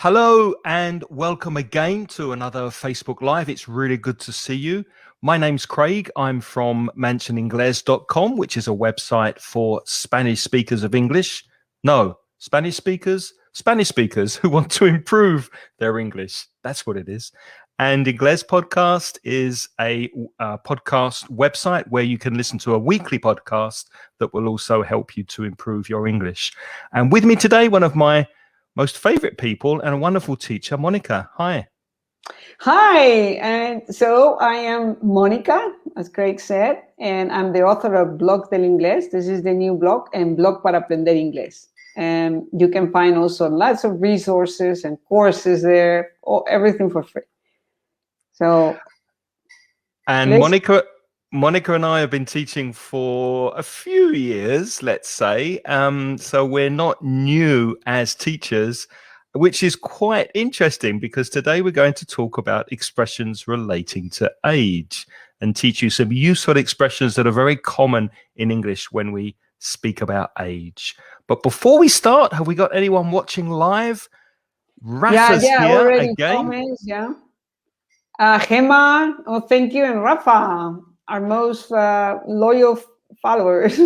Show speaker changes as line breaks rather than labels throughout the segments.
Hello and welcome again to another Facebook Live. It's really good to see you. My name's Craig. I'm from mansioningles.com, which is a website for Spanish speakers of English. No, Spanish speakers who want to improve their English. That's what it is. And Ingles Podcast is a podcast website where you can listen to a weekly podcast that will also help you to improve your English. And with me today, one of my most favorite people and a wonderful teacher, Mónica. Hi.
Hi, and so I am Mónica, as Craig said, and I'm the author of Blog del Inglés. This is the new blog, and Blog para Aprender Inglés. And you can find also lots of resources and courses there, everything for free. So,
and Mónica and I have been teaching for a few years, let's say. So we're not new as teachers, which is quite interesting because today we're going to talk about expressions relating to age and teach you some useful expressions that are very common in English when we speak about age. But before we start, have we got anyone watching live? Rafa's here
already
again.
Comments, Gemma, thank you, and Rafa, our most loyal followers.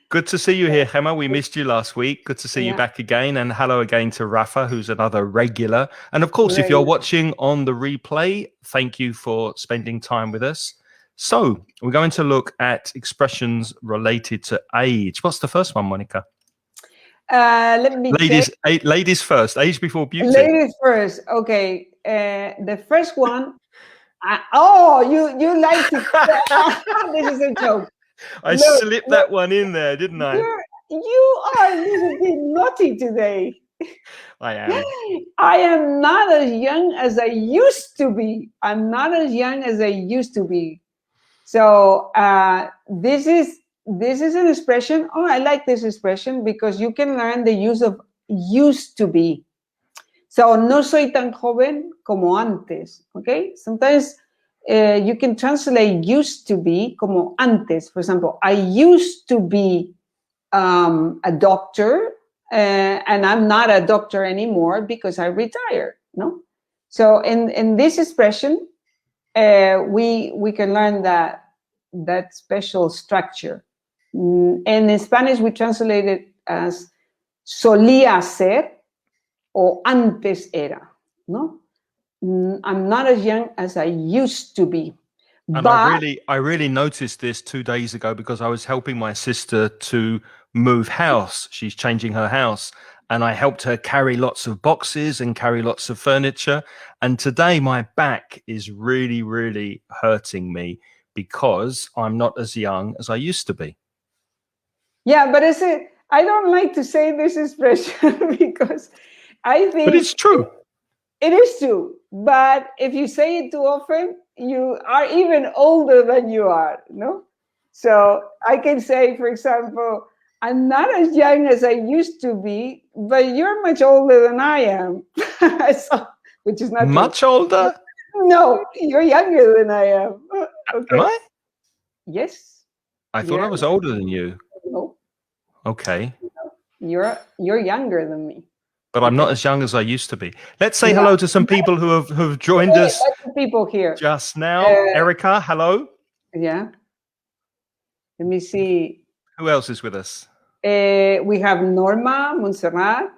Good to see you here, Gemma. We missed you last week. Good to see you back again. And hello again to Rafa, who's another regular. And of course, if you're watching on the replay, thank you for spending time with us. So we're going to look at expressions related to age. What's the first one, Mónica?
Let me
ladies first. Age before beauty.
Ladies first. Okay. The first one. You like to. This is a joke.
I slipped that one in there, didn't I?
You are a little bit naughty today.
I am.
I am not as young as I used to be. I'm not as young as I used to be. So this is an expression. Oh, I like this expression because you can learn the use of used to be. So, no soy tan joven como antes, okay? Sometimes you can translate used to be como antes. For example, I used to be a doctor and I'm not a doctor anymore because I retired, no? So, in this expression, we can learn that special structure. And in Spanish, we translate it as solía ser, o antes era, no? I'm not as young as I used to be.
And
but
I really noticed this 2 days ago because I was helping my sister to move house. She's changing her house. And I helped her carry lots of boxes and carry lots of furniture. And today my back is really, really hurting me because I'm not as young as I used to be.
Yeah, but I don't like to say this expression because I think...
But it's true.
It is true. But if you say it too often, you are even older than you are, no? So I can say, for example, I'm not as young as I used to be, but you're much older than I am. So, which is not
much
true.
Older?
No, you're younger than I am. Okay.
Am I?
Yes.
I thought I was older than you.
No.
Okay.
You're younger than me.
But I'm not as young as I used to be. Let's say hello to some people who have joined us.
Lots of people here
just now. Erica, hello.
Yeah. Let me see.
Who else is with us?
We have Norma, Montserrat,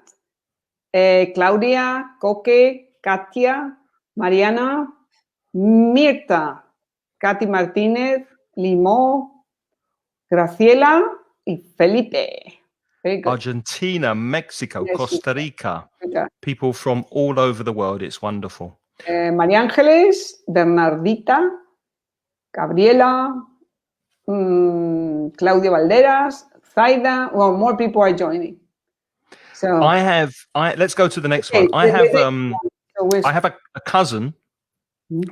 Claudia, Coque, Katia, Mariana, Mirta, Katy Martinez, Limo, Graciela, y Felipe.
Argentina, Mexico, Costa Rica. People from all over the world. It's wonderful.
María Ángeles, Bernardita, Gabriela, Claudia Valderas, Zaida. Well, more people are joining. So
let's go to the next one. I have a cousin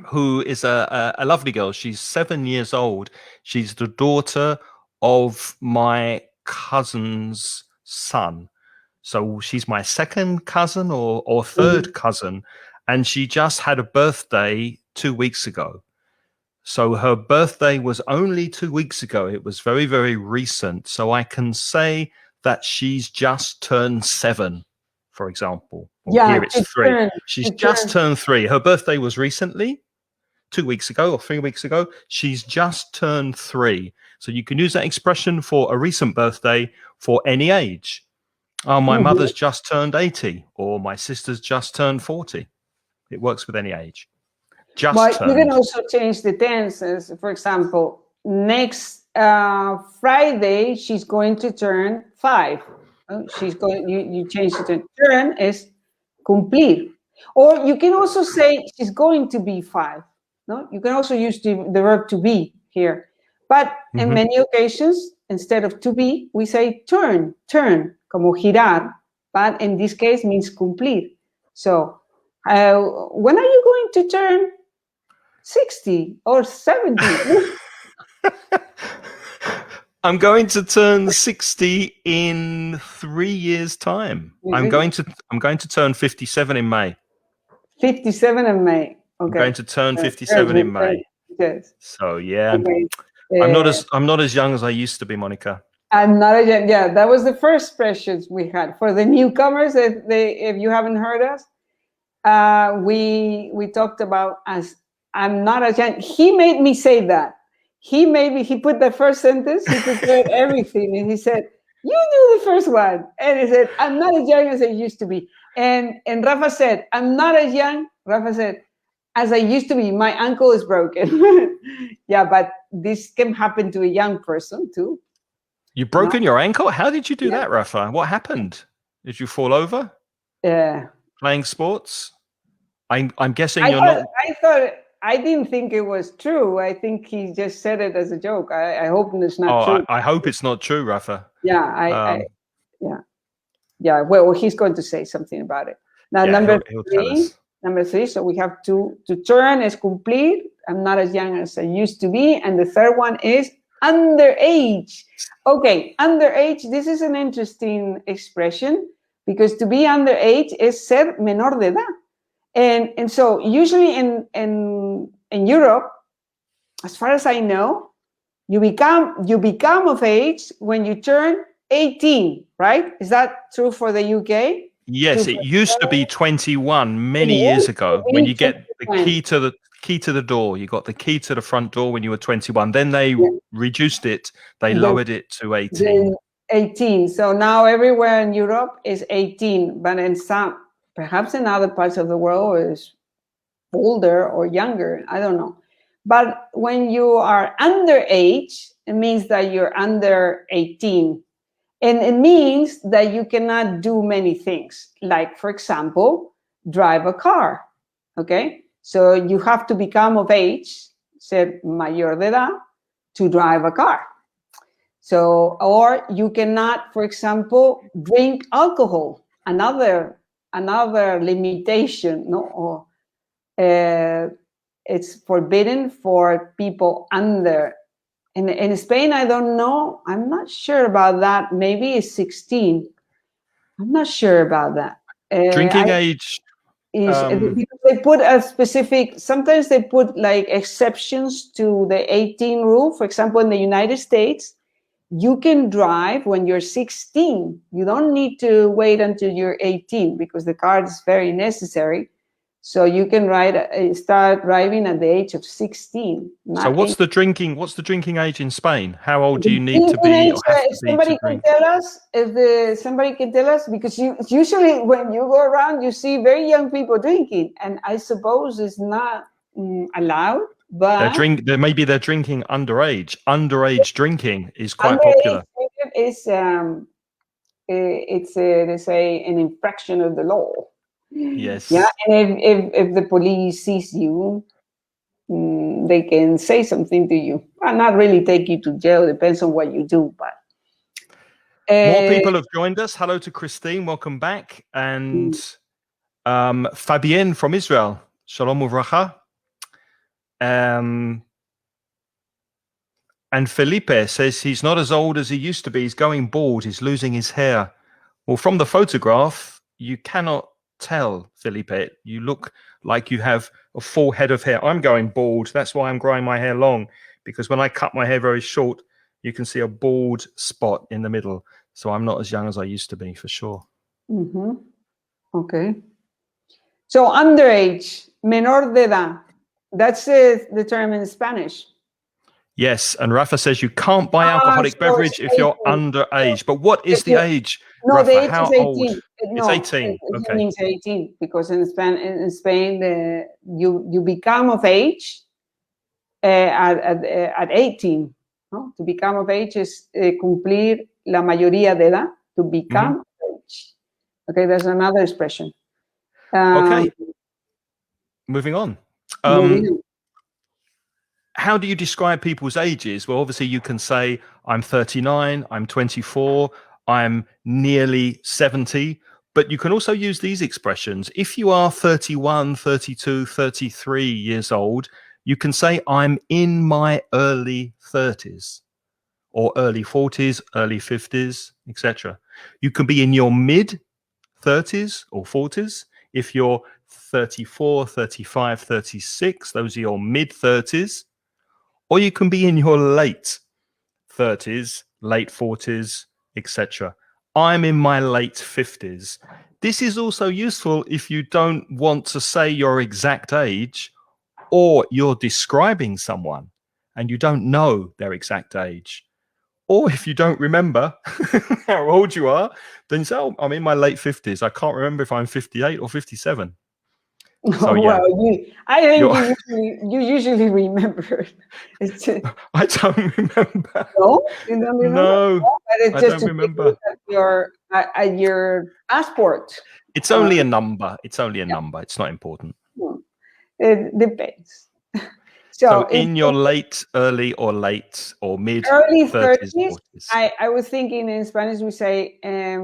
who is a lovely girl. She's 7 years old. She's the daughter of my cousin's son. So she's my second cousin or third cousin. And she just had a birthday 2 weeks ago. So her birthday was only 2 weeks ago. It was very, very recent. So I can say that she's just turned 7 for example. Or
Yeah,
here it's 3. She's just
turn.
turned 3. Her birthday was recently, 2 weeks ago or 3 weeks ago. She's just turned 3. So you can use that expression for a recent birthday for any age. Oh, my mother's just turned 80, or my sister's just turned 40. It works with any age.
But
Just
you can
turned.
also change the tenses. For example, next Friday, she's going to turn 5. You change it to turn is cumplir. Or you can also say she's going to be 5. No, you can also use the verb to be here. But in many occasions, instead of to be, we say turn, como girar. But in this case means cumplir. So when are you going to turn 60 or 70?
I'm going to turn 60 in 3 years' time. I'm going to turn 57 in May.
57 in May. Okay.
I'm going to turn 57 in May.
Yes.
So yeah,
Okay.
I'm not as young as I used to be, Monica.
I'm not a young. Yeah, that was the first expressions we had for the newcomers. If you haven't heard us, we talked about as I'm not as young. He made me say that. He put the first sentence. He prepared everything, and he said, "You do the first one." And he said, "I'm not as young as I used to be." And Rafa said, "I'm not as young." Rafa said, "As I used to be. My ankle is broken." Yeah, but this can happen to a young person too.
You've broken your ankle? How did you do that, Rafa? What happened? Did you fall over?
Yeah.
Playing sports? I'm guessing you're not.
I didn't think it was true. I think he just said it as a joke. I hope it's not true.
I hope it's not true, Rafa.
Yeah, yeah. Well, he's going to say something about it. Now, number three. So we have to turn is cumplir. I'm not as young as I used to be. And the third one is underage. Okay, underage. This is an interesting expression because to be underage is ser menor de edad. And so usually in Europe, as far as I know, you become of age when you turn 18, right? Is that true for the UK?
Yes, it used to be 21 many years ago when you get the key to the door. You got the key to the front door when you were 21. Then they reduced it. They lowered it to 18.
18. So now everywhere in Europe is 18, but perhaps in other parts of the world is older or younger. I don't know. But when you are underage, it means that you're under 18. And it means that you cannot do many things. Like, for example, drive a car. Okay? So you have to become of age, ser mayor de edad, to drive a car. So, or you cannot, for example, drink alcohol. Another limitation, no? Or it's forbidden for people under. In Spain, I don't know. I'm not sure about that. Maybe it's 16. I'm not sure about that.
Drinking age.
Because they put a specific, sometimes they put like exceptions to the 18 rule. For example, in the United States, you can drive when you're 16. You don't need to wait until you're 18 because the card is very necessary. So you can start driving at the age of 16.
So what's the drinking age in Spain? How old do you need to be?
Somebody can tell us because usually when you go around, you see very young people drinking, and I suppose it's not allowed. But
maybe they're drinking underage. Underage drinking is quite popular.
It's they say an infraction of the law.
Yes.
Yeah, and if the police sees you, they can say something to you. Well, not really take you to jail. Depends on what you do. But
more people have joined us. Hello to Christine. Welcome back. And Fabienne from Israel. Shalom uvracha. And Felipe says he's not as old as he used to be. He's going bald. He's losing his hair. Well, from the photograph, you cannot tell, Felipe. You look like you have a full head of hair. I'm going bald. That's why I'm growing my hair long, because when I cut my hair very short, you can see a bald spot in the middle. So I'm not as young as I used to be, for sure.
Mm-hmm. Okay. So underage, menor de edad. That's the term in Spanish.
Yes, and Rafa says you can't buy alcoholic
so
beverage if you're
18.
underage. But what is the age,
No, the
Rafa?
age
How
is
old?
18.
It's
No,
18.
it
Okay.
means 18 because in Spain, you become of age at 18. ¿No? To become of age is cumplir la mayoría de edad. To become of age. Okay, there's another expression.
Okay. Moving on.
Moving on.
How do you describe people's ages? Well, obviously you can say I'm 39, I'm 24, I'm nearly 70, but you can also use these expressions. If you are 31, 32, 33 years old, you can say I'm in my early 30s or early 40s, early 50s, etc. You can be in your mid 30s or 40s. If you're 34, 35, 36, those are your mid 30s. Or you can be in your late 30s, late 40s, etc. I'm in my late 50s. This is also useful if you don't want to say your exact age or you're describing someone and you don't know their exact age. Or if you don't remember how old you are, then you say, oh, I'm in my late 50s. I can't remember if I'm 58 or 57. So, yeah.
Well, I think you usually remember.
I don't remember.
No, you don't remember.
No,
but it's
I
just
don't remember.
At your passport.
It's only a number. It's only a number. It's not important.
It depends.
So in your late, early, or late, or mid
early
30s,
30s,
40s.
I was thinking in Spanish we say, es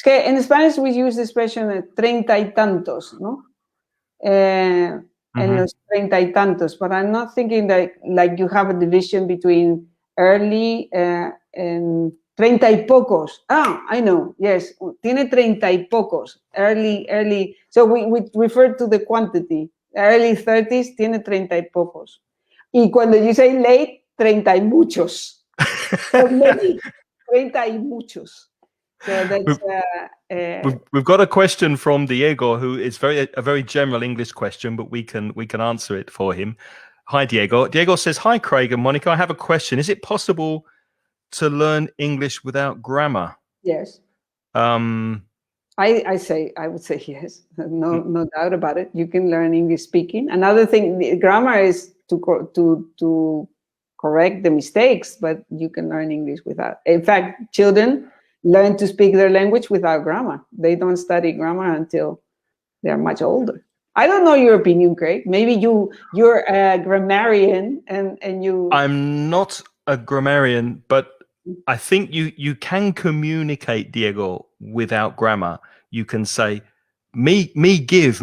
que in Spanish we use the expression treinta y tantos, ¿no? En los treinta y tantos, but I'm not thinking that like you have a division between early and treinta y pocos. Ah, I know, yes, tiene treinta y pocos. Early. So we refer to the quantity. Early 30s tiene treinta y pocos. Y cuando you say late, treinta y muchos. Many, treinta y muchos. So that's
we've got a question from Diego, who is a very general English question, but we can answer it for him. Hi, Diego. Diego says, "Hi, Craig and Monica. I have a question. Is it possible to learn English without grammar?"
Yes. I would say yes. No doubt about it. You can learn English speaking. Another thing, grammar is to correct the mistakes, but you can learn English without. In fact, children learn to speak their language without grammar. They don't study grammar until they're much older. I don't know your opinion, Craig. Maybe you're a grammarian and you.
I'm not a grammarian, but I think you can communicate, Diego, without grammar. You can say, me give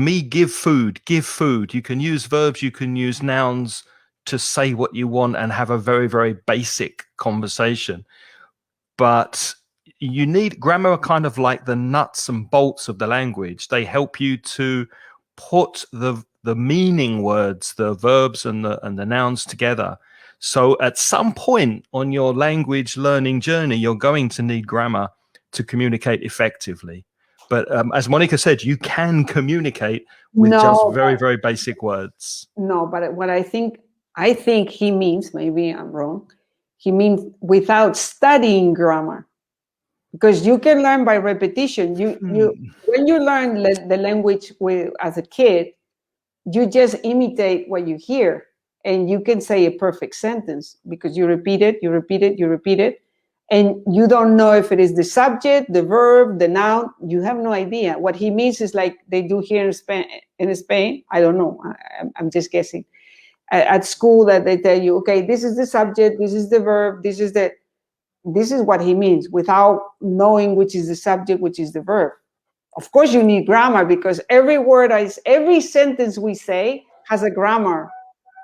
food, give food. You can use verbs, you can use nouns to say what you want and have a very, very basic conversation. But you need grammar, are kind of like the nuts and bolts of the language. They help you to put the meaning words, the verbs and the nouns together. So at some point on your language learning journey, you're going to need grammar to communicate effectively. But as Monica said, you can communicate with just very, very basic words.
No, but what I think he means, maybe I'm wrong, he means without studying grammar. Because you can learn by repetition. When you learn the language as a kid, you just imitate what you hear. And you can say a perfect sentence because you repeat it. And you don't know if it is the subject, the verb, the noun. You have no idea. What he means is like they do here in Spain. I don't know. I'm just guessing. At school that they tell you, okay, this is the subject, this is the verb, this is what he means without knowing which is the subject, which is the verb. Of course, you need grammar because every sentence we say has a grammar,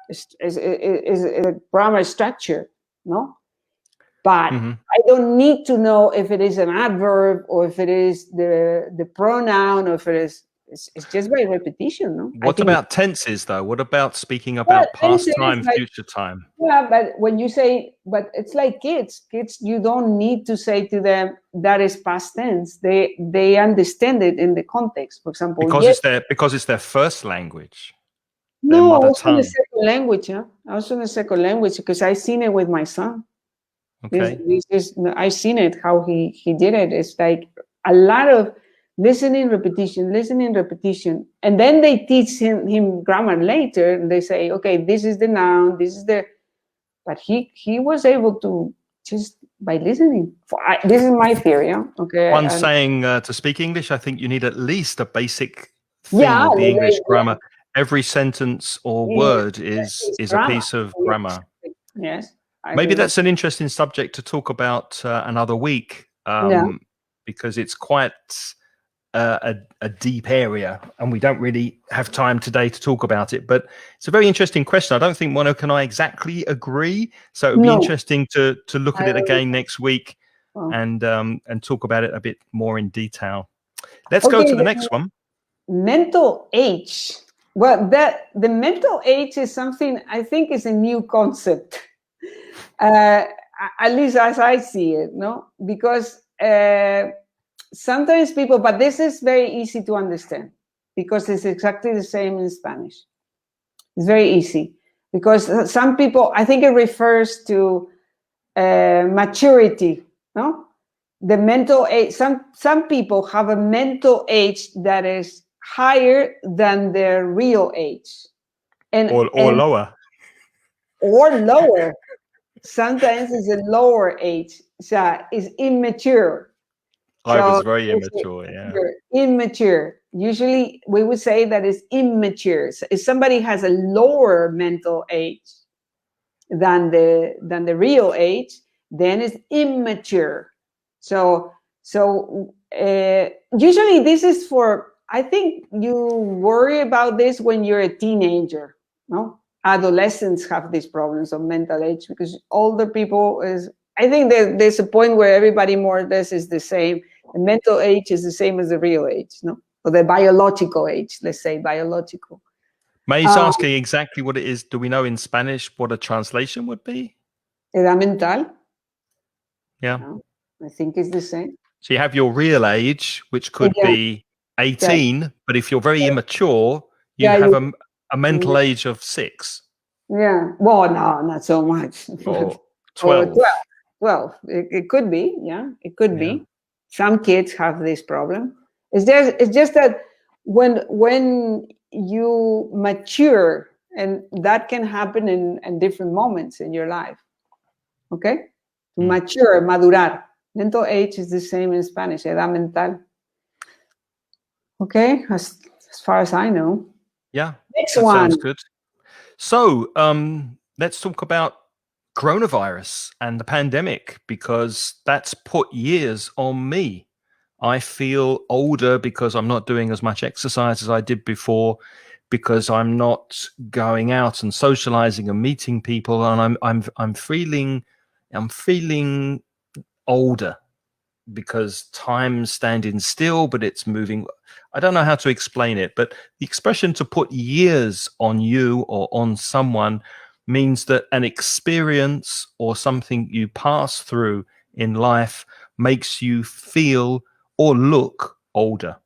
is a grammar structure, no? But I don't need to know if it is an adverb or if it is the pronoun or if it is it's just by repetition, no?
What about tenses, though? What about speaking
Well,
about past
tenses,
time,
like,
future time?
yeah, but when you say, but it's like kids. Kids, you don't need to say to them that is past tense. They understand it in the context. For example,
Because
yes,
it's their first language, their
no,
mother
also in a
tongue.
second language. Yeah, also in a second language because I've seen it with my son.
Okay.
This is I've seen it how he did it. It's like a lot of listening, repetition, and then they teach him grammar later. And they say, okay, this is the noun, this is the. But he was able to just by listening. This is my theory. Yeah? Okay.
One saying to speak English, I think you need at least a basic thing
Yeah,
of the English grammar. Every sentence or word is a
grammar.
piece of grammar.
Yes.
Maybe that's an interesting subject to talk about another week, because it's quite a deep area, and we don't really have time today to talk about it. But it's a very interesting question. I don't think Monica and I exactly agree, so it would be interesting to look at it again next week and talk about it a bit more in detail. Let's go to the next one.
Mental age. Well, the mental age is something I think is a new concept. At least as I see it, no? Because sometimes people, but this is very easy to understand because it's exactly the same in Spanish. It's very easy because some people, I think it refers to maturity, no? The mental age, some people have a mental age that is higher than their real age.
Or lower.
Or lower. Sometimes it's a lower age, so it's immature.
I was very immature,
Immature. Usually we would say that it's immature. So if somebody has a lower mental age than the real age, then it's immature. So usually this is for, I think you worry about this when you're a teenager, no? Adolescents have these problems of mental age because older people I think there's a point where everybody more or less is the same. The mental age is the same as the real age, no? Or the biological age, let's say biological.
May's asking exactly what it is. Do we know in Spanish what a translation would be?
Edad mental.
Yeah.
No, I think it's the same.
So you have your real age, which could be 18, but if you're very immature, you have a mental age of 6.
Yeah. Well, no, not so much.
Or 12.
12. It could be. Yeah, it could be. Some kids have this problem. It's just that when you mature, and that can happen in different moments in your life. Okay? Mature, madurar. Mental age is the same in Spanish, edad mental. Okay, as far as I know.
Yeah.
Next
that
one.
Sounds good. So let's talk about coronavirus and the pandemic, because that's put years on me. I feel older because I'm not doing as much exercise as I did before, because I'm not going out and socializing and meeting people, and I'm feeling older because time's standing still, but it's moving. I don't know how to explain it, but the expression to put years on you or on someone means that an experience or something you pass through in life makes you feel or look older.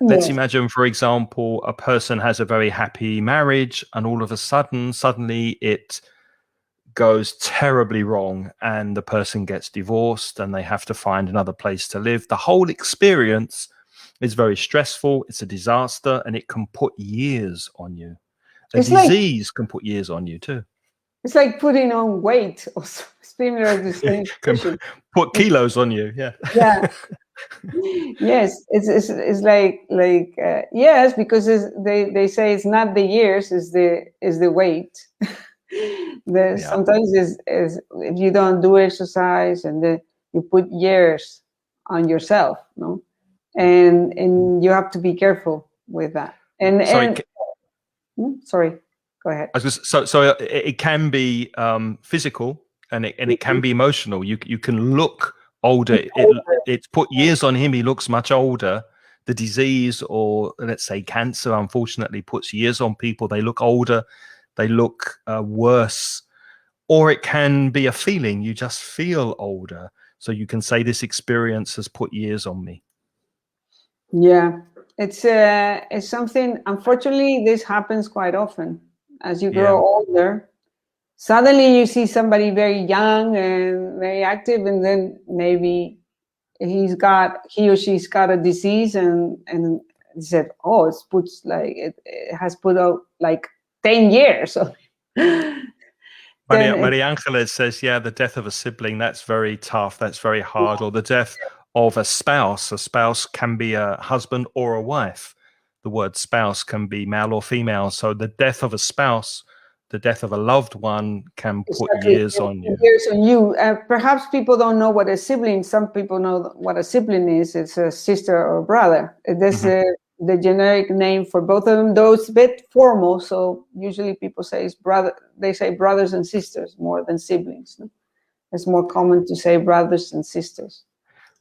Let's imagine, for example, a person has a very happy marriage and all of a suddenly it goes terribly wrong and the person gets divorced and they have to find another place to live. The whole experience is very stressful. It's a disaster, and it can put years on you. A disease can put years on you too.
It's like putting on weight, or similar to the same
can put kilos on you. Yeah.
Yes, it's like yes, because they say it's not the years, is the weight. Sometimes is if you don't do exercise and you put years on yourself, no, and you have to be careful with that. Sorry, go ahead.
So it can be physical, and it can be emotional. You can look older. It's put years on him. He looks much older the disease, or let's say cancer, unfortunately puts years on people. They look older, they look worse, or it can be a feeling. You just feel older. So you can say this experience has put years on me.
Yeah, it's something, unfortunately, this happens quite often. As you grow older, suddenly you see somebody very young and very active, and then maybe he or she's got a disease, and said, oh, it has put out like 10 years. So
Maria Angeles says, yeah, the death of a sibling, that's very tough, that's very hard. Or the death of a spouse. A spouse can be a husband or a wife. The word spouse can be male or female. So the death of a spouse, the death of a loved one, can put years on you.
Years on you. Perhaps people don't know what a sibling. Some people know what a sibling is. It's a sister or brother. That's the generic name for both of them. Though it's a bit formal, so usually people say it's brother. They say brothers and sisters more than siblings. No? It's more common to say brothers and sisters.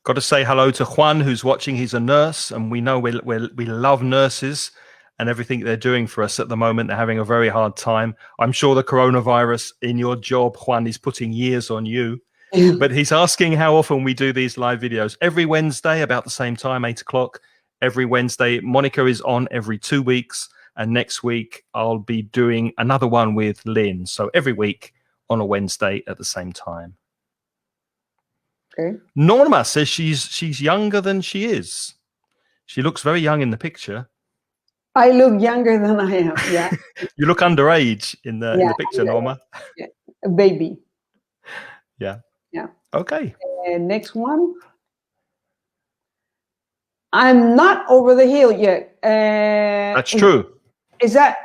Got to say hello to Juan, who's watching. He's a nurse, and we know we love nurses and everything they're doing for us at the moment. They're having a very hard time. I'm sure the coronavirus in your job, Juan, is putting years on you. But he's asking how often we do these live videos. Every Wednesday, about the same time, 8 o'clock. Every Wednesday. Mónica is on every 2 weeks. And next week, I'll be doing another one with Lynn. So every week on a Wednesday at the same time.
Okay.
Norma says she's younger than she is. She looks very young in the picture.
I look younger than I am. Yeah.
You look underage in the picture, Norma.
Yeah. A baby.
Yeah.
Yeah.
Okay.
Next one. I'm not over the hill yet.
That's true.
Is that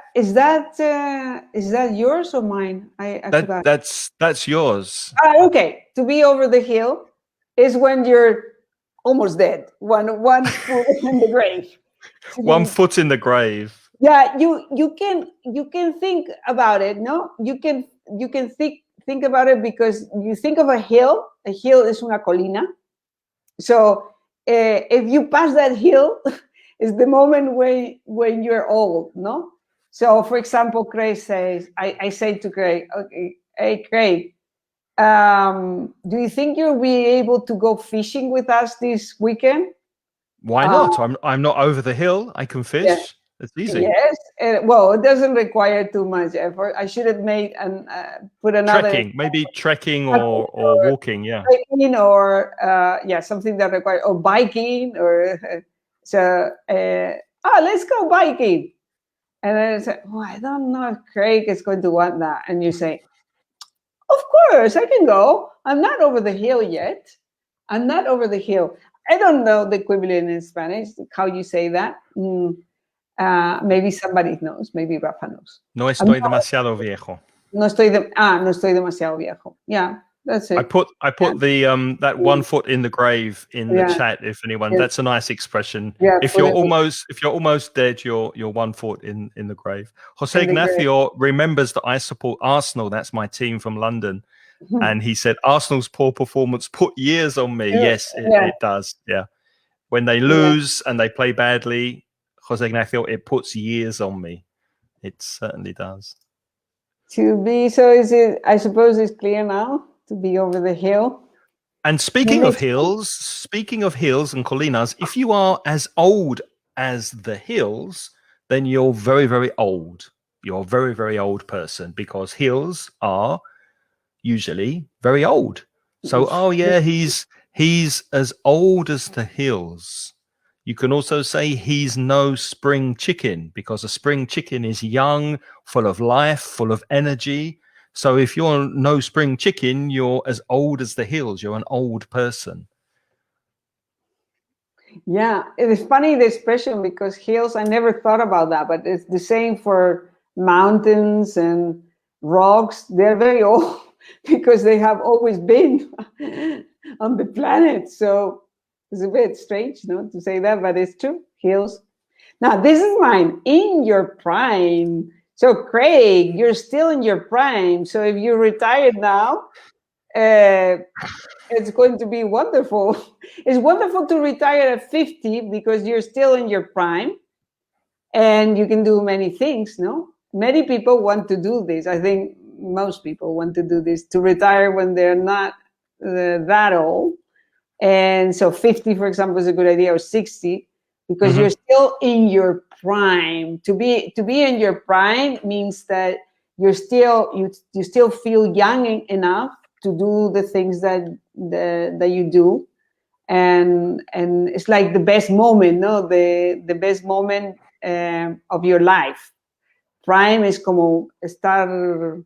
yours or mine? I forgot.
That's yours.
Okay. To be over the hill is when you're almost dead. One foot in the grave.
One foot in the grave.
Yeah, you can think about it. No, you can think about it, because you think of a hill. A hill is una colina. So if you pass that hill, is the moment when you're old. No. So, for example, Craig says, I say to Craig, okay, hey Craig, do you think you'll be able to go fishing with us this weekend?
Why not? I'm not over the hill. I can fish. Yeah. It's easy.
Yes. Well, it doesn't require too much effort. I should have made and put another
trekking or walking. Yeah.
Trekking or something that requires, or biking, or let's go biking. And then I say, I don't know if Craig is going to want that. And you say, of course, I can go. I'm not over the hill yet. I'm not over the hill. I don't know the equivalent in Spanish, how you say that. Maybe somebody knows. Maybe Rafa knows.
No estoy demasiado viejo.
No estoy demasiado viejo. Yeah, that's it.
I put the that 1 foot in the grave in the chat. If anyone, that's a nice expression. Yeah, if you're almost dead, you're 1 foot in the grave. Jose Ignacio remembers that I support Arsenal. That's my team from London. And he said, Arsenal's poor performance put years on me. Yes, it does. Yeah. When they lose and they play badly, Jose Ignacio, it puts years on me. It certainly does.
I suppose it's clear now, to be over the hill.
And speaking of hills and colinas, if you are as old as the hills, then you're very, very old. You're a very, very old person, because hills are usually very old. So, he's as old as the hills. You can also say he's no spring chicken, because a spring chicken is young, full of life, full of energy. So if you're no spring chicken, you're as old as the hills. You're an old person.
Yeah, it is funny, the expression, because hills, I never thought about that, but it's the same for mountains and rocks. They're very old because they have always been on the planet. So it's a bit strange, to say that, but it's true. Hills. Now, this is mine. In your prime. So, Craig, you're still in your prime. So if you're retired now, it's going to be wonderful. It's wonderful to retire at 50 because you're still in your prime and you can do many things, no? Many people want to do this. I think most people want to do this, to retire when they're not that old. And so 50, for example, is a good idea, or 60, because you're still in your prime. To be in your prime means that you still feel young enough to do the things that you do, and it's like the best moment, no? The best moment of your life. Prime is como estar.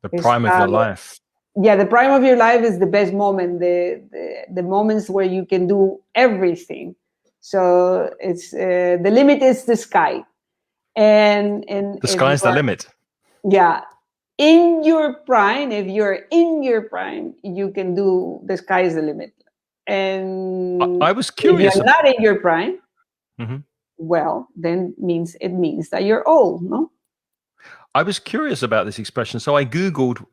The prime of your life.
Yeah, the prime of your life is the best moment. The moments where you can do everything. So it's the limit is the sky, and
the sky is the limit.
Yeah. In your prime, if you're in your prime, you can do, the sky is the limit. And
I was curious.
If you're not in your prime, well, then it means that you're old, no?
I was curious about this expression. So I Googled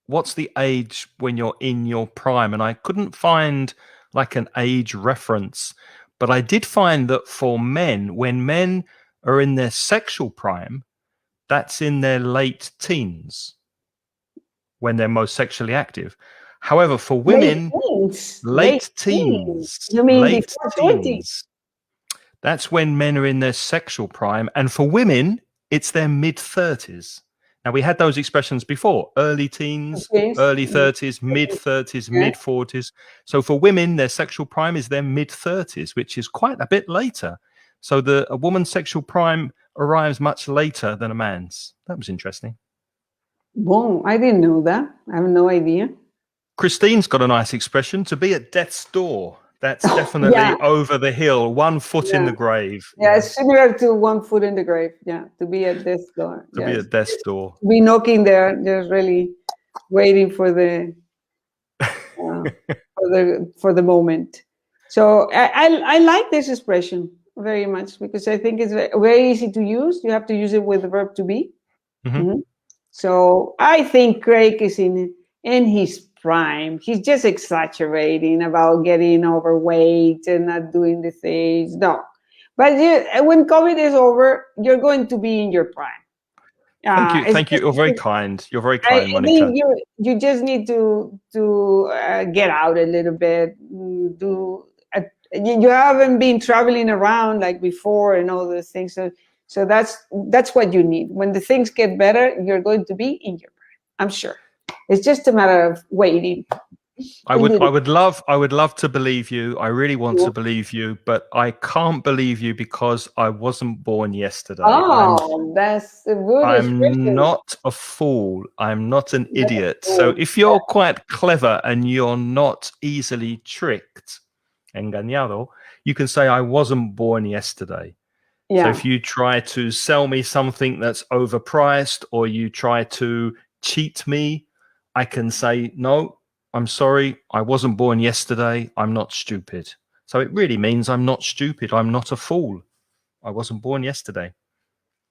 what's the age when you're in your prime? And I couldn't find like an age reference. But I did find that for men, when men are in their sexual prime, that's in their late teens, when they're most sexually active. However, for women, late teens.
You mean
late
before 20?
That's when men are in their sexual prime. And for women, it's their mid-30s. Now, we had those expressions before: early teens, early 30s, mid-30s, mid-40s. So for women, their sexual prime is their mid-30s, which is quite a bit later. So a woman's sexual prime arrives much later than a man's. That was interesting.
Boom, I didn't know that. I have no idea.
Christine's got a nice expression: to be at death's door. That's definitely over the hill, 1 foot in the grave.
Yeah, it's similar to 1 foot in the grave. Yeah, to be at death's door.
To be at death's door.
To be knocking there, just really waiting for the for the moment. So I like this expression very much because I think it's very easy to use. You have to use it with the verb to be. So I think Craig is in his prime. He's just exaggerating about getting overweight and not doing the things. No, but when COVID is over, you're going to be in your prime.
Thank you. You're very kind. You're very kind, Monica.
I think you just need to get out a little bit. You haven't been traveling around like before and all those things. So that's what you need. When the things get better, you're going to be in your prime. I'm sure. It's just a matter of waiting.
I would love to believe you. I really want to believe you, but I can't believe you because I wasn't born yesterday.
That's a good expression.
I'm not a fool. I'm not an idiot. So if you're quite clever and you're not easily tricked, engañado, you can say I wasn't born yesterday. So if you try to sell me something that's overpriced or you try to cheat me, I can say, no, I'm sorry, I wasn't born yesterday. I'm not stupid. So it really means I'm not stupid. I'm not a fool. I wasn't born yesterday.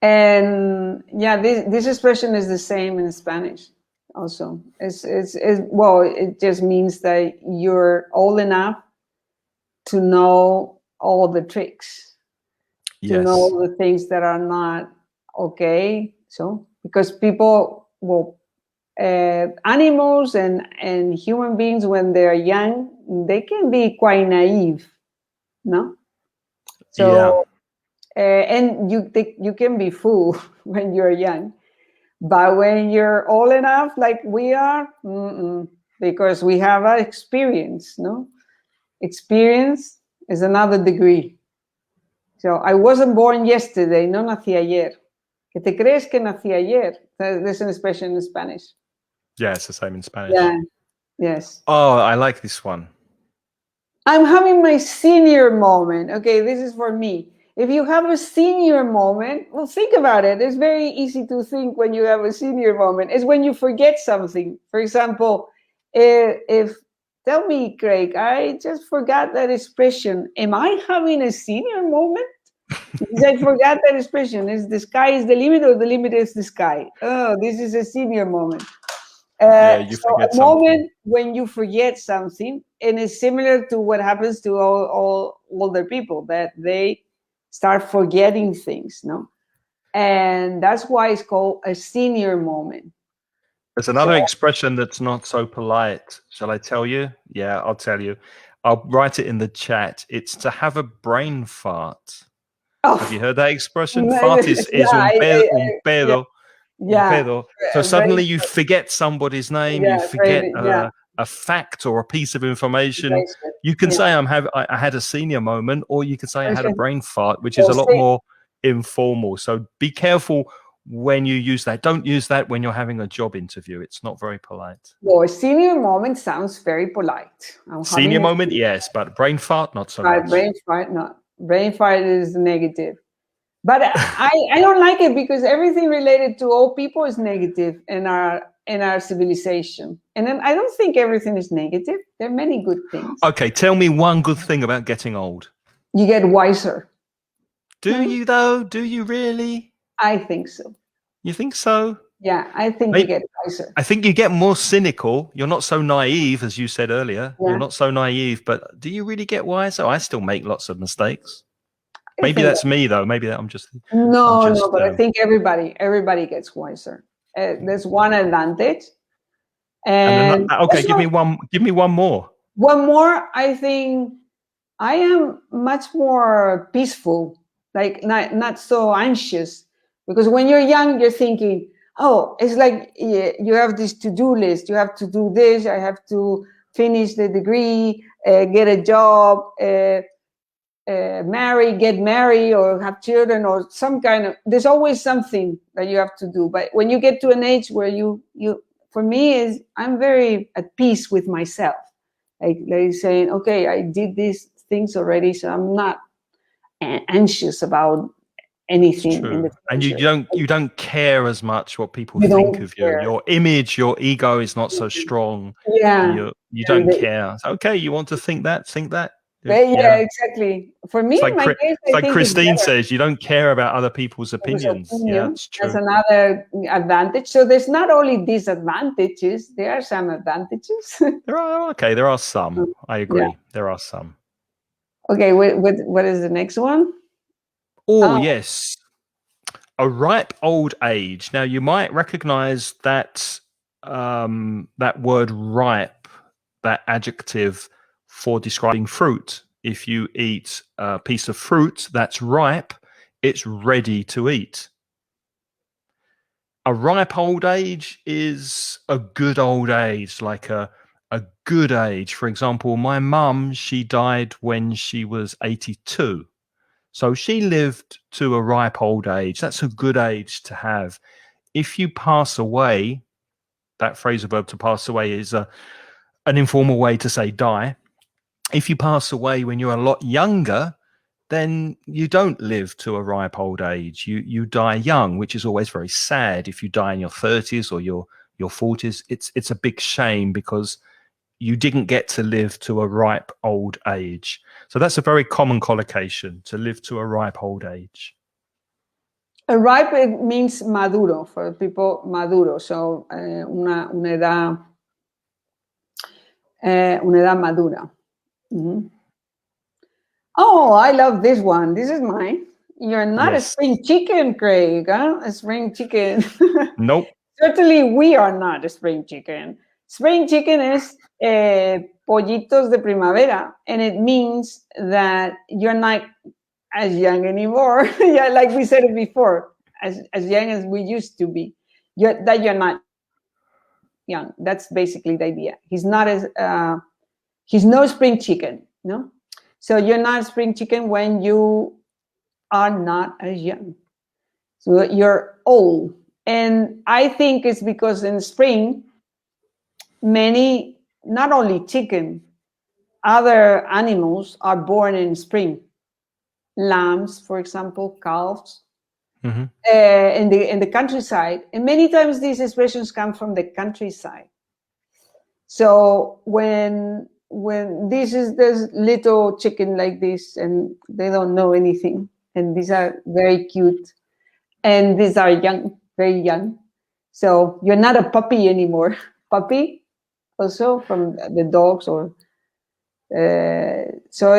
And this expression is the same in Spanish also. It just means that you're old enough to know all the tricks, to know the things that are not okay. So because people animals and human beings, when they're young, they can be quite naive, no? So and you can be fooled when you're young, but when you're old enough, like we are, because we have an experience, no? Experience is another degree. So I wasn't born yesterday, no nací ayer. ¿Que te crees que nací ayer? There's an expression in Spanish.
Yeah, it's the same in Spanish.
Yeah. Yes.
Oh, I like this one.
I'm having my senior moment. Okay, this is for me. If you have a senior moment, well, think about it. It's very easy to think when you have a senior moment. It's when you forget something. For example, tell me, Craig, I just forgot that expression. Am I having a senior moment? Because I forgot that expression. Is the sky is the limit or the limit is the sky? Oh, this is a senior moment.
You
So
forget
a
something.
moment when you forget something, and it's similar to what happens to all older people, that they start forgetting things, no? And that's why it's called a senior moment.
There's another expression that's not so polite. Shall I tell you? Yeah, I'll tell you. I'll write it in the chat. It's to have a brain fart.
Oh,
Have you heard that expression? Fart is
yeah,
un
yeah,
pedo, un
yeah,
pedo. So suddenly you forget somebody's name, you
yeah,
forget
yeah,
a fact or a piece of information.
very good.
You can
Yeah.
say I had a senior moment, or you can say I had a brain fart, which is
Or
a lot
say-
more informal. So be careful when you use that. Don't use that when you're having a job interview. It's not very polite.
Well, senior moment sounds very polite. I'm
Senior
having a
moment, yes, but brain fart, not so much.
brain fart, not brain fart is negative. But I don't like it because everything related to old people is negative in our civilization. And then I don't think everything is negative. There are many good things.
Okay, tell me one good thing about getting old.
You get wiser.
Do you though? Do you really?
I think so.
You think so?
Yeah, I think you get wiser.
I think you get more cynical. You're not so naive, as you said earlier.
Yeah.
You're not so naive, but do you really get wiser? I still make lots of mistakes. Maybe
think
that's me though. Maybe that I'm just
no, but I think everybody gets wiser. There's one advantage. And
okay, give me one more.
One more, I think I am much more peaceful, like not so anxious. Because when you're young, you're thinking, oh, it's like you have this to-do list. You have to do this. I have to finish the degree, get a job, get married, or have children, or some kind of. There's always something that you have to do. But when you get to an age where you for me I'm very at peace with myself. Like saying, okay, I did these things already, so I'm not anxious about anything in the future.
And you don't care as much what people think of you. Your image, your ego is not so strong.
Yeah,
you don't care. Okay, you want to think that.
Yeah, exactly. For me,
it's
my case, I
like
think
Christine says, you don't care about other people's opinions. Yeah, it's true.
That's another advantage. So there's not only disadvantages, there are some advantages.
There are some. I agree. Yeah. There are some.
Okay, what is the next one?
Oh, yes. A ripe old age. Now, you might recognize that that word ripe, that adjective for describing fruit. If you eat a piece of fruit that's ripe, it's ready to eat. A ripe old age is a good old age, like a good age. For example, my mum, she died when she was 82. So she lived to a ripe old age. That's a good age to have. If you pass away, that phrasal verb to pass away is an informal way to say die. If you pass away when you're a lot younger, then you don't live to a ripe old age. You die young, which is always very sad. If you die in your 30s or your 40s, it's a big shame because you didn't get to live to a ripe old age. So that's a very common collocation, to live to a ripe old age.
A ripe, it means maduro, for people, maduro. So una edad madura. Mm-hmm. Oh, I love this one. This is mine. You're not a spring chicken, Craig. Huh? A spring chicken.
Nope.
Certainly, we are not a spring chicken. Spring chicken is pollitos de primavera, and it means that you're not as young anymore. Yeah, like we said it before, as young as we used to be. You're not young. That's basically the idea. He's no spring chicken, no? So you're not spring chicken when you are not as young. So you're old. And I think it's because in spring, many, not only chicken, other animals are born in spring. Lambs, for example, calves, in the countryside. And many times these expressions come from the countryside. So when there's little chicken like this, and they don't know anything, and these are very cute, and these are young, very young. So you're not a puppy anymore. puppy, also from the dogs, or so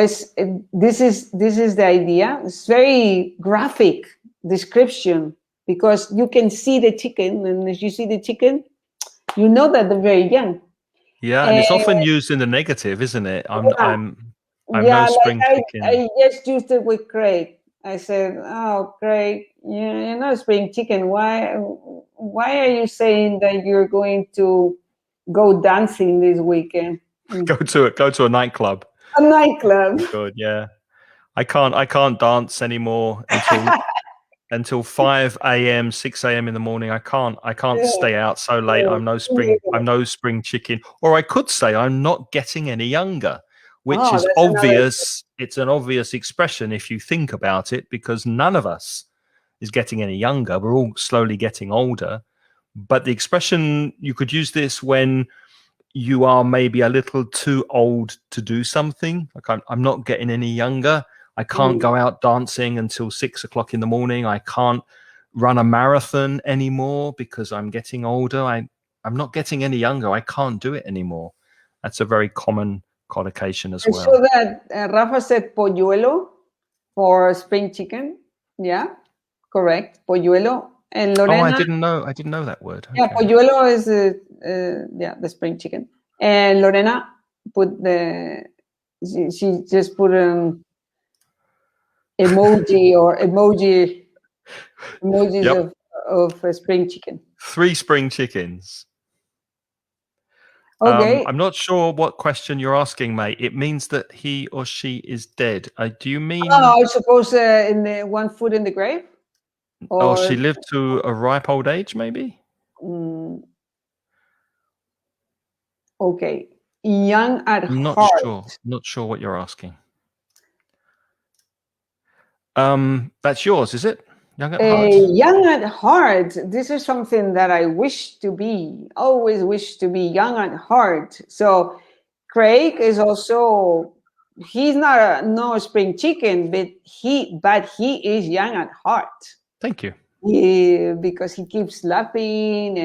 this is the idea. It's very graphic description because you can see the chicken, and as you see the chicken, you know that they're very young.
Yeah, and it's often used in the negative, isn't it? I'm
Yeah,
no spring chicken.
I just used it with Craig. I said, "Oh, Craig, you're not a spring chicken. Why are you saying that you're going to go dancing this weekend?
Go to a nightclub.
A nightclub."
Good, yeah. I can't dance anymore until 5 a.m., 6 a.m. in the morning. I can't stay out so late. I'm no spring chicken. Or I could say I'm not getting any younger, which is obvious. It's an obvious expression if you think about it, because none of us is getting any younger. We're all slowly getting older. But the expression, you could use this when you are maybe a little too old to do something. Like I'm not getting any younger. I can't go out dancing until 6 o'clock in the morning. I can't run a marathon anymore because I'm getting older. I'm not getting any younger. I can't do it anymore. That's a very common collocation as well.
So that Rafa said polluelo for spring chicken. Yeah, correct. Polluelo. And Lorena,
I didn't know that word.
Yeah, okay. Polluelo is the spring chicken. And Lorena put she just put emojis yep. of spring chicken.
3 spring chickens.
Okay.
I'm not sure what question you're asking, mate. It means that he or she is dead. Do you mean?
Oh, I suppose in the one foot in the grave.
Or she lived to a ripe old age, maybe.
Okay, young at
Not
heart.
Not sure what you're asking. That's yours, is it? Young at heart.
Young at heart. This is something that I wish to be. Always wish to be young at heart. So, Craig is also. He's not no spring chicken, but he is young at heart.
Thank you.
Because he keeps laughing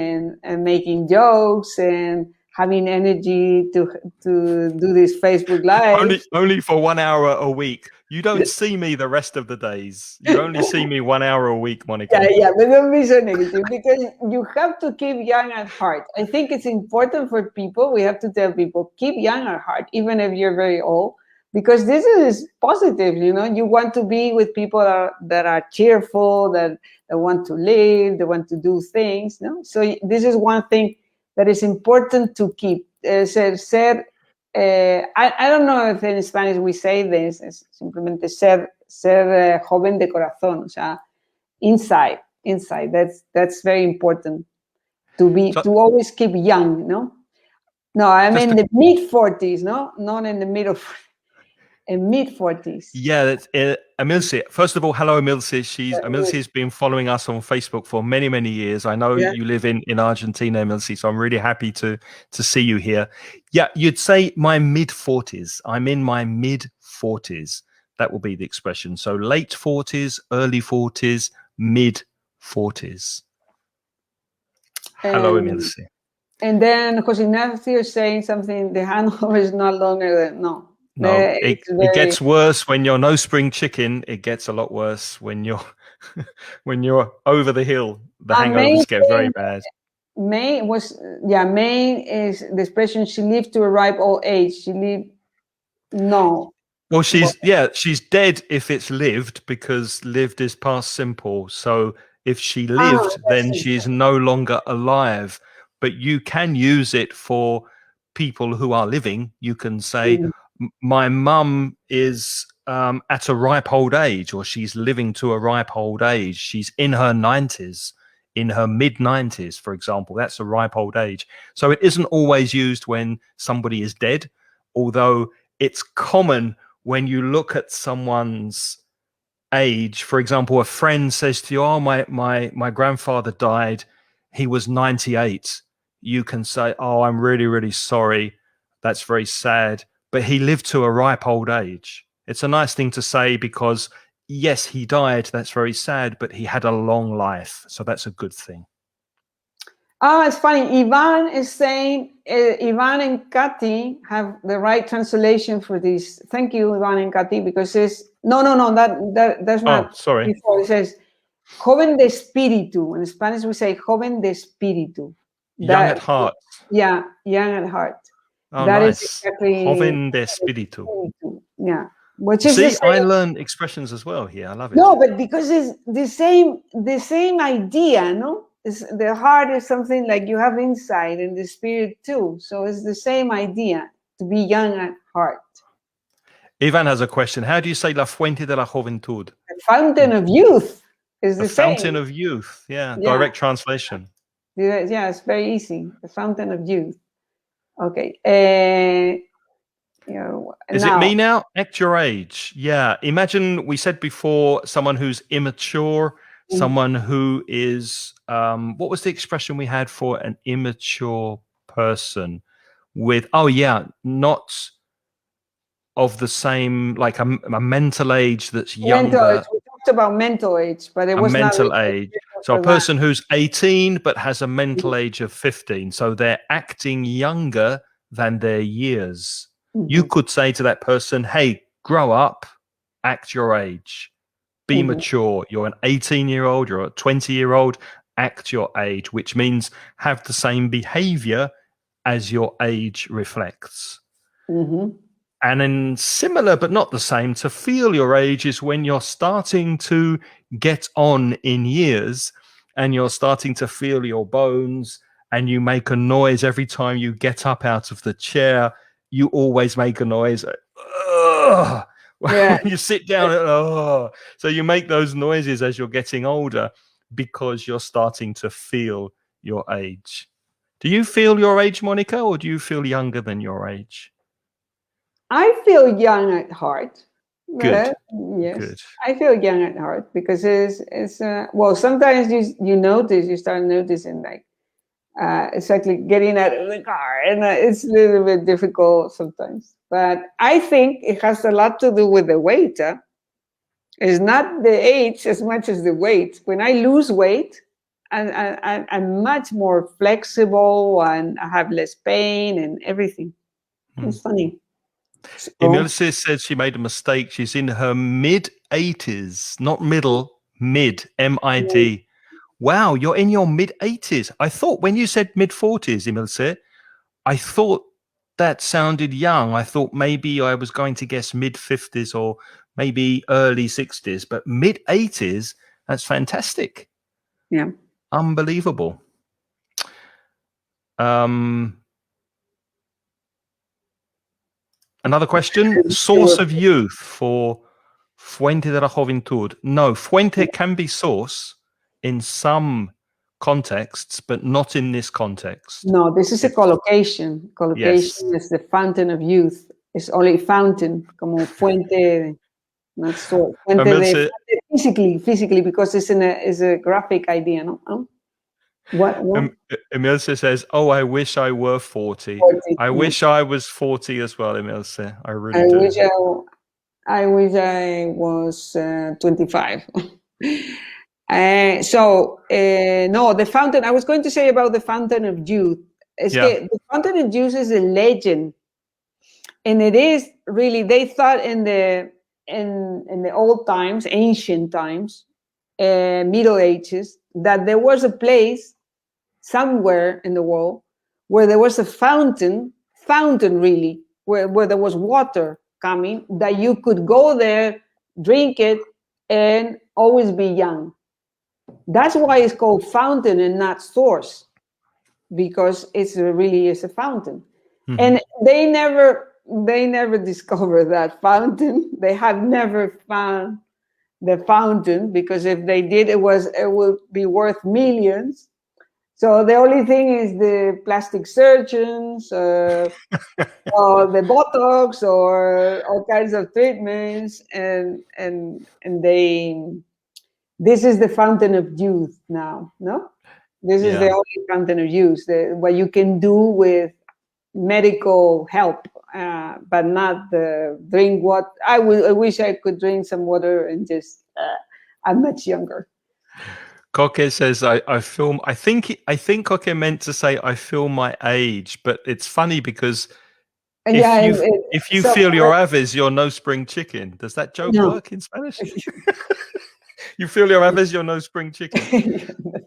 and making jokes and having energy to do this Facebook Live.
Only for 1 hour a week. You don't see me the rest of the days. You only see me 1 hour a week, Monica.
Yeah, but don't be so negative, because you have to keep young at heart. I think it's important for people. We have to tell people, keep young at heart, even if you're very old, because this is positive. You know, you want to be with people that are cheerful, that want to live, they want to do things. No, so this is one thing that is important to keep. I don't know if in Spanish we say this, es simplemente ser joven de corazón, o sea, inside. That's very important to always keep young, no? No, I'm in the mid-40s, no? Not in the middle. In mid-40s.
Yeah, that's Emilce. First of all, hello, Emilce. Emilce has been following us on Facebook for many, many years. I know you live in Argentina, Emilce, so I'm really happy to see you here. Yeah, you'd say my mid-40s. I'm in my mid-40s. That will be the expression. So late 40s, early 40s, mid-40s. Hello, Emilce.
And then Jose Ignacio is saying something, the hangover is not longer than, no.
No, it gets worse when you're no spring chicken. It gets a lot worse when you're over the hill. The hangovers get very bad.
May is the expression, she lived to a ripe old age. She lived, no.
Well, she's dead if it's lived, because lived is past simple. So if she lived, then she's no longer alive. But you can use it for people who are living. You can say, my mum is at a ripe old age, or she's living to a ripe old age. She's in her 90s, in her mid-90s, for example. That's a ripe old age. So it isn't always used when somebody is dead, although it's common when you look at someone's age. For example, a friend says to you, oh, my grandfather died. He was 98. You can say, oh, I'm really, really sorry. That's very sad. But he lived to a ripe old age. It's a nice thing to say, because yes, he died. That's very sad, but he had a long life. So that's a good thing.
Oh, it's funny. Ivan is saying, Ivan and Kati have the right translation for this. Thank you, Ivan and Kati, because it's, no, that's not.
Oh, sorry.
Before it says, joven de espíritu. In Spanish, we say joven de espíritu.
Young at heart.
Yeah, young at heart.
Oh,
That
nice.
is exactly.
Joven de espíritu.
Yeah. Which is
See, I learn expressions as well here. I love it.
No, but because it's the same idea, no? The heart is something like you have inside, and the spirit too. So it's the same idea, to be young at heart.
Ivan has a question. How do you say la fuente de la juventud?
The fountain of youth is the same.
Fountain of youth. Yeah, direct translation.
Yeah, it's very easy. The fountain of youth. Okay.
Is it me now? Act your age. Yeah. Imagine we said before someone who's immature, someone who is, what was the expression we had for an immature person with, not of the same, like a mental age that's younger.
Mental age. We talked about mental age, but it was
mental age. So a person who's 18 but has a mental age of 15. So they're acting younger than their years. You could say to that person, hey, grow up, act your age, be mature. You're an 18-year-old, you're a 20-year-old, act your age, which means have the same behavior as your age reflects. And then similar, but not the same, to feel your age is when you're starting to get on in years and you're starting to feel your bones and you make a noise every time you get up out of the chair. You always make a noise. When you sit down. So you make those noises as you're getting older because you're starting to feel your age. Do you feel your age, Monica, or do you feel younger than your age?
I feel young at heart.
Good.
Yes,
Good.
I feel young at heart because it's well, sometimes you start noticing like it's like getting out of the car, and it's a little bit difficult sometimes. But I think it has a lot to do with the weight. It's not the age as much as the weight. When I lose weight, I'm much more flexible and I have less pain and everything. It's funny. So,
Emilce said she made a mistake. She's in her mid-80s, not middle, mid, M-I-D. Wow, you're in your mid-80s. I thought when you said mid-40s, Emilce, I thought that sounded young. I thought maybe I was going to guess mid-50s or maybe early 60s, but mid-80s, that's fantastic.
Yeah.
Unbelievable. Another question, source of youth for Fuente de la Juventud. No, Fuente can be source in some contexts, but not in this context.
No, this is a collocation. Collocation is the fountain of youth. It's only fountain, como fuente, not source. Fuente physically, because it's a graphic idea, no? What?
Emilce says, "Oh, I wish I were 40. I wish I was 40 as well, Emilce. I really do.
I wish I was 25." No, the fountain. I was going to say about the fountain of youth. The fountain of youth is a legend, and it is really. They thought in the old times, ancient times, Middle Ages, that there was a place somewhere in the world where there was a fountain really, where there was water coming, that you could go there, drink it, and always be young. That's why it's called fountain and not source, because it's really is a fountain. And they never discovered that fountain. They have never found the fountain, because if they did, it would be worth millions. So the only thing is the plastic surgeons, or the Botox, or all kinds of treatments, and this is the fountain of youth now, no? This is the only fountain of youth, what you can do with medical help, but not the drink what. I wish I could drink some water and just, I'm much younger.
Coque says, I feel, I think Coque meant to say, I feel my age, but it's funny because
Yeah,
if you
so
feel your aves, you're no spring chicken. Does that joke
no.
work in Spanish? You feel your aves, you're no spring chicken.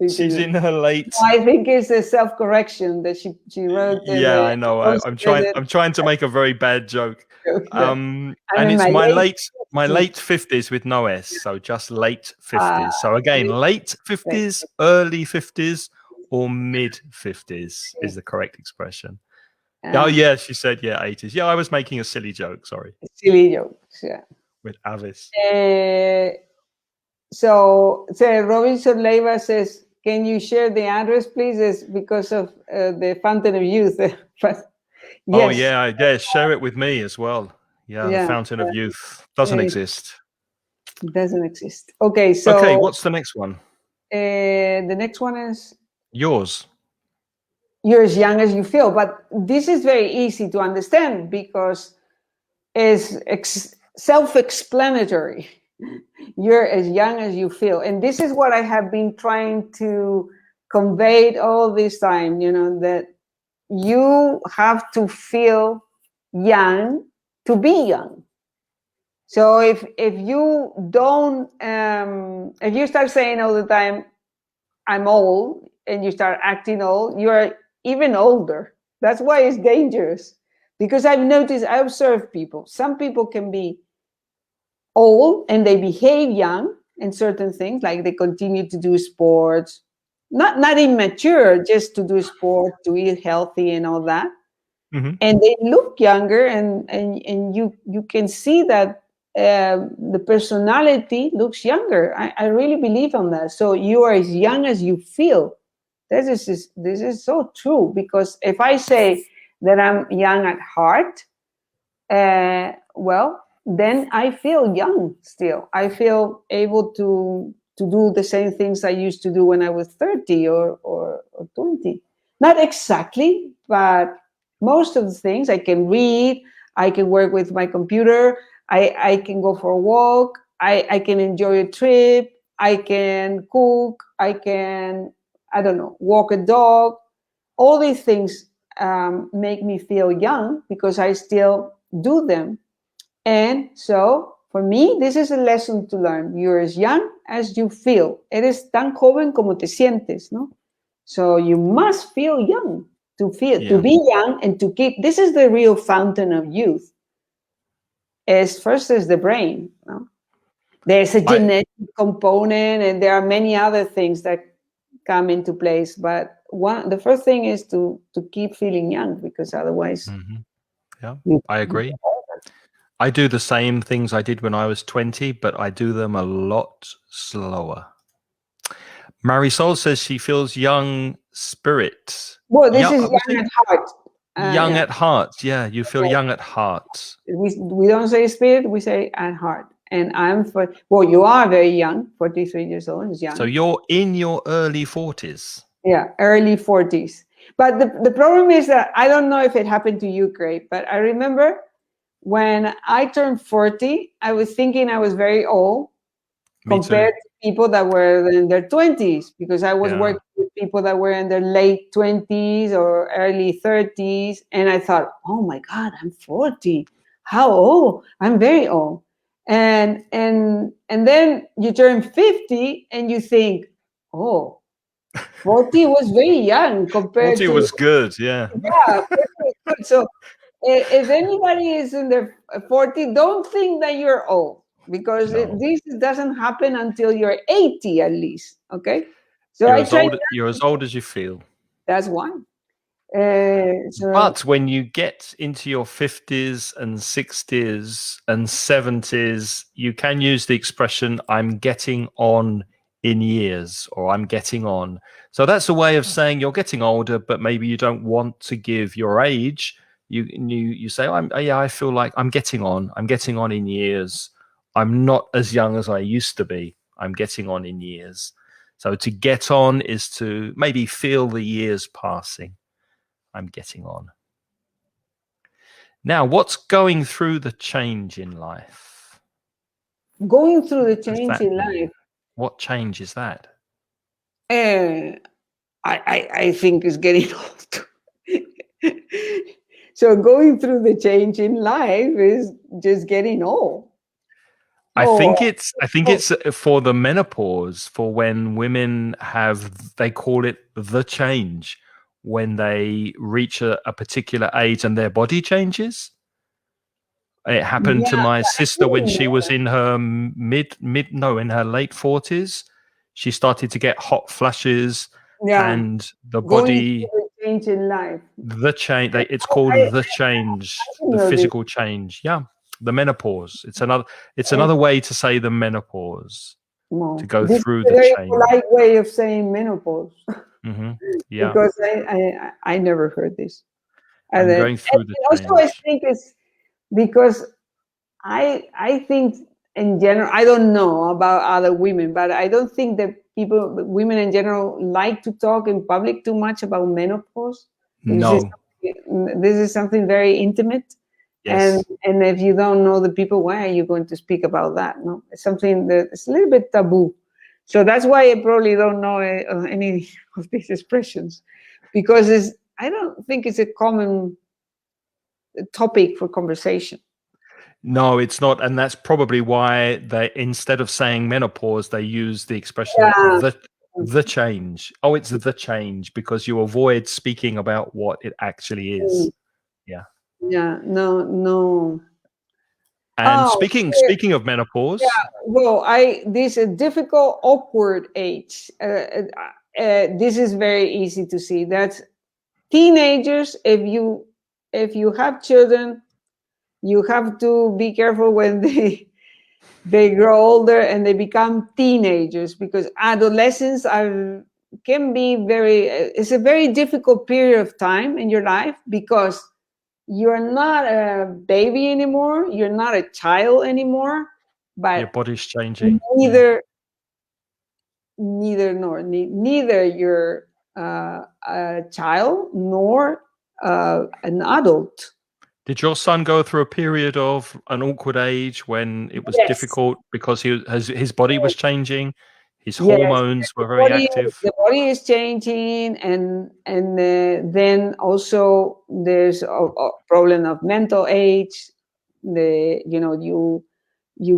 She's in her late.
I think it's a self-correction that she wrote in
Yeah,
the
I know. I'm
considered
trying to make a very bad joke.
joke. Yeah.
And
I'm in
it's
my
my
50s.
late 50s with no S, so just late
Uh,
50s. So again, late
like,
50s, early 50s, or mid 50s is the correct expression. Oh yeah, she said 80s. Yeah, I was making a silly joke. Sorry,
silly jokes. Yeah.
with avis.
So Robinson Leiva says, "Can you share the address, please?" It's because of the Fountain of Youth. But
Oh
yes,
yeah, share it with me as well. Yeah, the
yeah,
Fountain of Youth doesn't
it
exist.
doesn't exist. Okay, so
Okay, what's the next one?
the next one is
Yours.
you're as young as you feel, but this is very easy to understand because it's self-explanatory. You're as young as you feel, and this is what I have been trying to convey all this time. You know that you have to feel young to be young. So if you don't, if you start saying all the time, "I'm old," and you start acting old, you are even older. That's why it's dangerous. Because I've noticed, I observe people. Some people can be old and they behave young in certain things, like they continue to do sports, not immature, just to do sport, to eat healthy and all that.
Mm-hmm.
And they look younger, and you can see that the personality looks younger. I really believe on that. So you are as young as you feel. This is so true, because if I say that I'm young at heart, well, then I feel young still. I feel able to do the same things I used to do when I was 30 or 20. Not exactly, but most of the things I can read, I can work with my computer, I can go for a walk, I can enjoy a trip, I can cook, I can, I don't know, walk a dog. All these things make me feel young because I still do them. And so, for me, this is a lesson to learn. You're as young as you feel. Eres tan joven como te sientes, no? So you must feel young to be young and to keep. This is the real fountain of youth. As first is the brain. No? There's a genetic component, and there are many other things that come into place. But the first thing is to keep feeling young, because otherwise,
yeah, I agree. I do the same things I did when I was 20, but I do them a lot slower. Marisol says she feels young spirit.
Well, this is young at heart.
Young at heart. Yeah, you feel young at heart.
We don't say spirit, we say at heart. And you are very young, 43 years old is young.
So you're in your early 40s.
Yeah, early 40s. But the problem is that I don't know if it happened to you, Craig, but I remember when I turned 40, I was thinking I was very old compared to people that were in their 20s, because I was working with people that were in their late 20s or early 30s. And I thought, oh my God, I'm 40. How old? I'm very old. And then you turn 50 and you think, oh, 40 was very young compared
40
to...
was good, yeah.
Yeah, 40 was good. So if anybody is in their 40, don't think that you're old, because this doesn't happen until you're 80 at least. Okay, so
you're as old as you feel.
That's one.
But when you get into your 50s and 60s and 70s, you can use the expression "I'm getting on in years," or "I'm getting on." So that's a way of saying you're getting older, but maybe you don't want to give your age. You say, I feel like I'm getting on. I'm getting on in years. I'm not as young as I used to be. I'm getting on in years. So to get on is to maybe feel the years passing. I'm getting on. Now, what's going through the change in life?
Going through the change in life.
What change is that?
I think it's getting old. So going through the change in life is just getting old.
I
Oh,
think it's for the menopause, for when women they call it the change, when they reach a particular age and their body changes. It happened to
yeah,
my
I
sister when
didn't
she
know
was
that.
in her in her late 40s. She started to get hot flushes,
Yeah,
and the
going through
body,
the change in life.
the change, it's
I
called the change,
didn't
the
know this.
physical change. Yeah, the menopause. It's
And,
another way to say the menopause, to
well,
go
this is
through
a
the
very
change.
polite way of saying menopause
Yeah,
because I never heard this.
I'm
And
going through the
also I
change.
think it's because I think in general, I don't know about other women, but I don't think that women in general, like to talk in public too much about menopause because
No,
this is something very intimate.
yes.
And if you don't know the people, why are you going to speak about that? No, it's something that it's a little bit taboo. So that's why I probably don't know any of these expressions, because I don't think it's a common topic for conversation.
No, it's not, and that's probably why they, instead of saying menopause, they use the expression
Yeah.
the change. Oh, it's the change, because you avoid speaking about what it actually
Mm.
is. Yeah.
Yeah, no, no.
And
Oh, shit.
speaking of
Yeah.
menopause,
Well, this a difficult, awkward age. This is very easy to see. That's teenagers. If you have children, you have to be careful when they grow older and they become teenagers, because adolescents can be very. It's a very difficult period of time in your life because you're not a baby anymore, you're not a child anymore,
your
but
body's changing. Yeah.
neither neither you're a child nor an adult.
Did your son go through a period of an awkward age when it was
Yes,
difficult because his body was changing, his
yes.
hormones were very active?
The body is changing, and then also there's a problem of mental age. You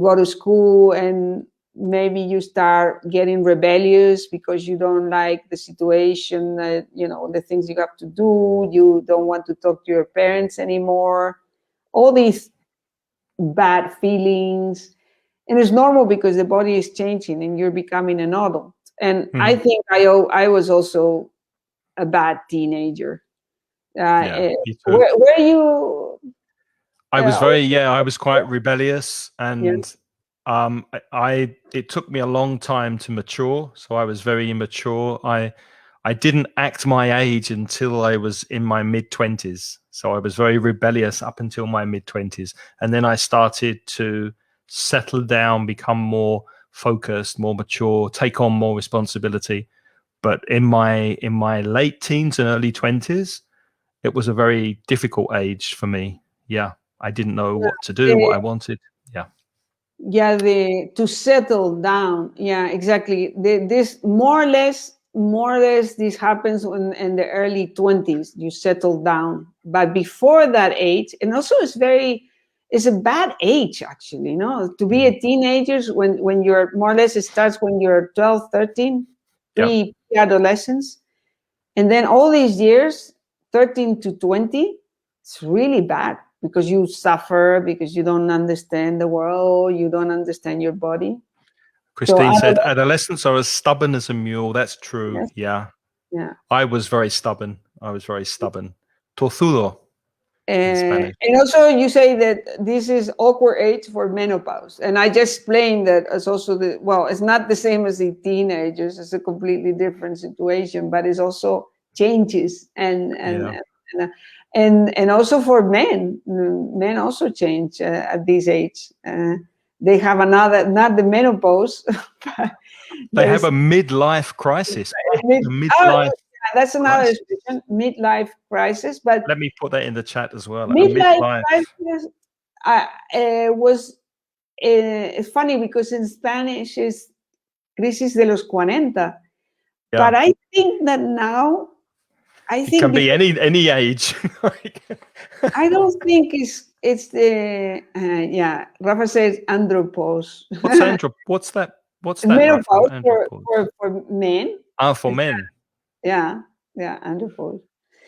go to school and maybe you start getting rebellious because you don't like the situation, the things you have to do. You don't want to talk to your parents anymore. All these bad feelings, and it's normal because the body is changing and you're becoming an adult. And I
Mhm.
think I was also a bad teenager.
Yeah, me too.
Were you uh,
I was quite rebellious,
yeah,
and it took me a long time to mature, so I was very immature. I didn't act my age until I was in my mid-20s, so I was very rebellious up until my mid-20s, and then I started to settle down, become more focused, more mature, take on more responsibility. But in my late teens and early 20s, it was a very difficult age for me. Yeah, I didn't know what to do, what
the,
I wanted. Yeah.
the to settle down? Yeah, exactly. This more or less this happens when in the early 20s you settle down. But before that age, and also it's a bad age actually, to be
Mhm.
a teenager when you're more or less, it starts when you're 12, 13,
Yeah.
pre-adolescence. And then all these years, 13 to 20, it's really bad because you suffer, because you don't understand the world, you don't understand your body. So
Christine said, adolescents are as stubborn as a mule. That's true.
adolescence,
Yeah.
yeah.
I was very stubborn. I was very stubborn. Torzudo in Spanish.
And also, you say that this is awkward age for menopause, and I just explained that as also it's not the same as the teenagers. It's a completely different situation, but it's also changes,
Yeah.
and also for men also change at this age. They have another, not the menopause, but
They
there
have
is
a midlife crisis. I have
mid.
a
Oh,
midlife
yeah, that's another
crisis.
expression, midlife crisis, but.
Let me put that in the chat as well. A
Midlife
midlife.
crisis was it's funny because in Spanish is crisis de los 40. But I think that now,
it can be any age.
I don't think it's the Rafa says andropause.
What's that? What's that?
Menopause
Andropause?
for men.
For men.
Yeah, andropause.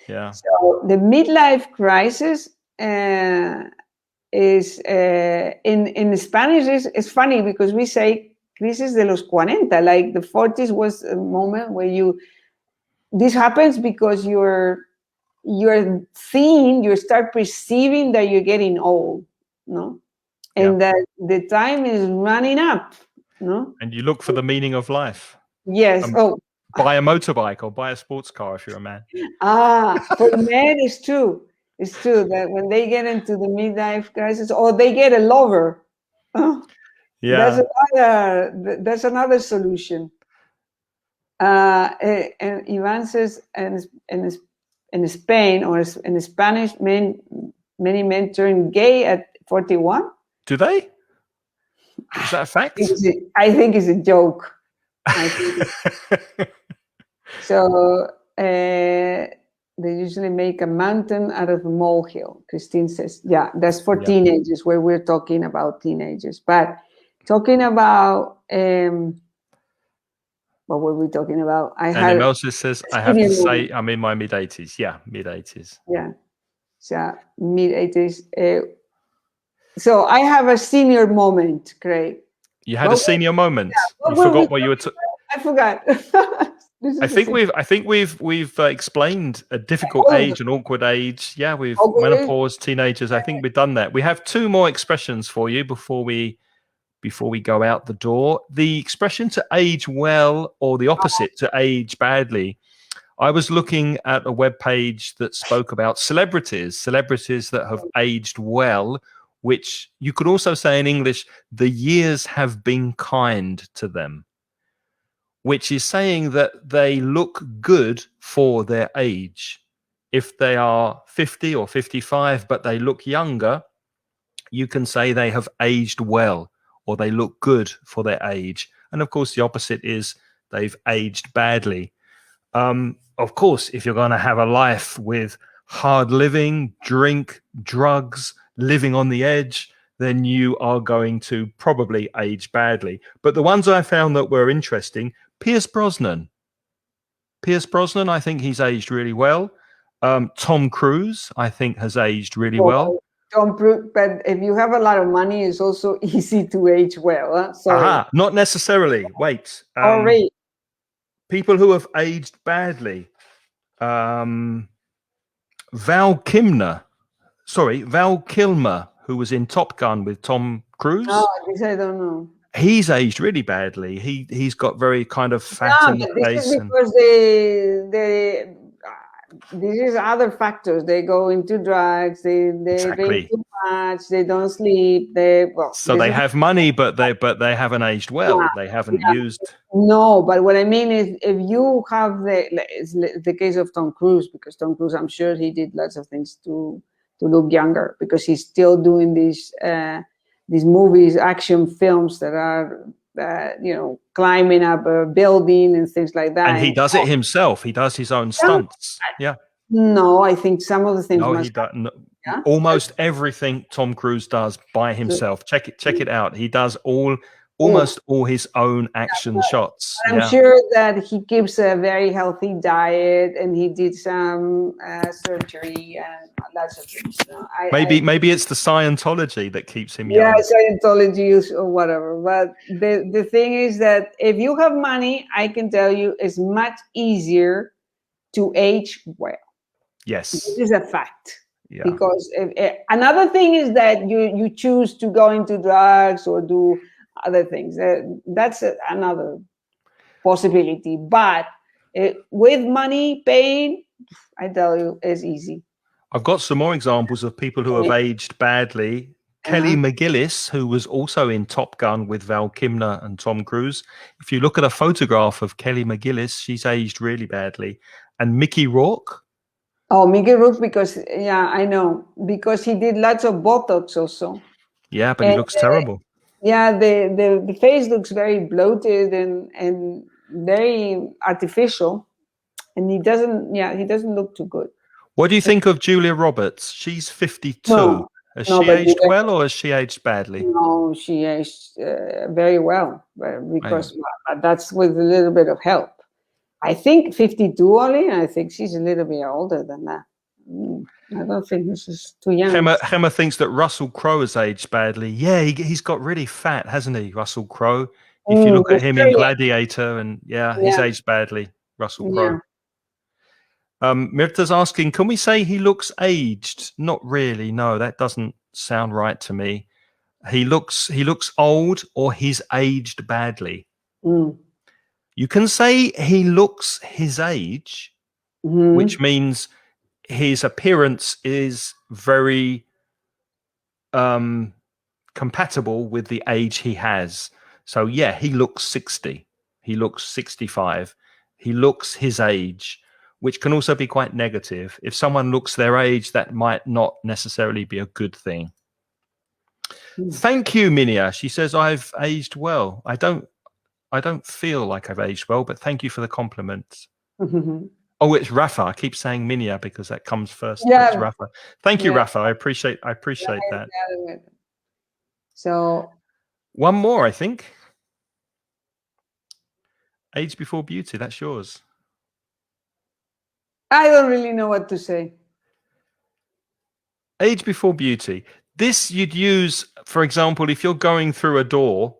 Yeah.
So the midlife crisis is in Spanish is funny because we say crisis de los 40, like the 40s was a moment where this happens because you're seeing, you start perceiving that you're getting old, no? And that the time is running up, no?
And you look for the meaning of life.
Yes.
Buy a motorbike or buy a sports car if you're a man.
For men, it's true. It's true that when they get into the midlife crisis, or they get a lover, that's another solution. And Ivan says, in Spain or in Spanish, many men turn gay at 41.
Do they? Is that a fact?
I think it's a joke. So they usually make a mountain out of a molehill. Christine says, yeah, that's for teenagers, where we're talking about teenagers. But talking about, what were we talking about?
And Elsa says, I have to say, I'm in my mid-80s. Yeah, mid-80s.
Yeah, so mid-80s. So I have a senior moment, Craig.
You had a senior moment. Yeah, you forgot what you were.
I forgot.
I think we've explained a difficult age, an awkward age. Yeah, we've menopause, teenagers. I think we've done that. We have two more expressions for you before we go out the door. The expression to age well, or the opposite, to age badly. I was looking at a webpage that spoke about celebrities that have aged well, which you could also say in English, the years have been kind to them, which is saying that they look good for their age. If they are 50 or 55, but they look younger, you can say they have aged well, or they look good for their age. And of course, the opposite is they've aged badly. Of course, if you're going to have a life with hard living, drink, drugs, living on the edge, then you are going to probably age badly. But the ones I found that were interesting, Pierce Brosnan, I think he's aged really well. Tom Cruise, I think, has aged really well.
Tom Cruise, but if you have a lot of money, it's also easy to age well. Sorry.
Not necessarily. Wait. People who have aged badly. Val Kilmer, who was in Top Gun with Tom Cruise.
Oh, this I don't know.
He's aged really badly. He's got very kind of fat in the face.
Is because this is other factors. They go into drugs. They drink too much. They don't sleep. They
have money, but they haven't aged well. Yeah, they haven't used.
No, but what I mean is, if you have the case of Tom Cruise, because Tom Cruise, I'm sure he did lots of things to look younger, because he's still doing these movies, action films that are. Climbing up a building and things like that.
And he does it himself. He does his own stunts. Yeah.
No, I think some of the things.
No, he does. No, yeah? Almost everything Tom Cruise does by himself. Check it out. He does almost all his own action shots.
I'm sure that he keeps a very healthy diet, and he did some surgery and lots of things.
Maybe it's the Scientology that keeps him young.
Yeah, Scientology or whatever. But the thing is that if you have money, I can tell you it's much easier to age well.
Yes.
This is a fact.
Yeah.
Because another thing is that you choose to go into drugs or do other things. That's another possibility. But with money, paying, I tell you, is easy.
I've got some more examples of people who have aged badly. Kelly McGillis, who was also in Top Gun with Val Kilmer and Tom Cruise. If you look at a photograph of Kelly McGillis, she's aged really badly. And Mickey Rourke.
Oh, Mickey Rourke, because, I know. Because he did lots of Botox also.
Yeah, but he looks terrible.
Yeah, the face looks very bloated, and very artificial, and he doesn't look too good.
What do you think of Julia Roberts? She's 52.
No,
Has
no,
she
but
aged well, or has she aged badly?
No, she aged very well, because that's with a little bit of help. I think 52 only. I think she's a little bit older than that. I don't think this is too young.
Gemma thinks that Russell Crowe has aged badly. Yeah, he's got really fat, hasn't he, Russell Crowe? If you look at him in Gladiator, and he's aged badly, Russell Crowe. Mirta's asking, can we say he looks aged? Not really. No, that doesn't sound right to me. He looks old, or he's aged badly. You can say he looks his age, which means his appearance is very compatible with the age he has. So yeah, he looks 60. He looks 65. He looks his age, which can also be quite negative. If someone looks their age, that might not necessarily be a good thing. Thank you, Minia. She says, I've aged well. I don't feel like I've aged well, but thank you for the compliment. Oh, it's Rafa. I keep saying Minia because that comes first. Yeah. It's Rafa. Thank you, Rafa. I appreciate that.
So
one more, I think. Age before beauty. That's yours.
I don't really know what to say.
Age before beauty. This you'd use, for example, if you're going through a door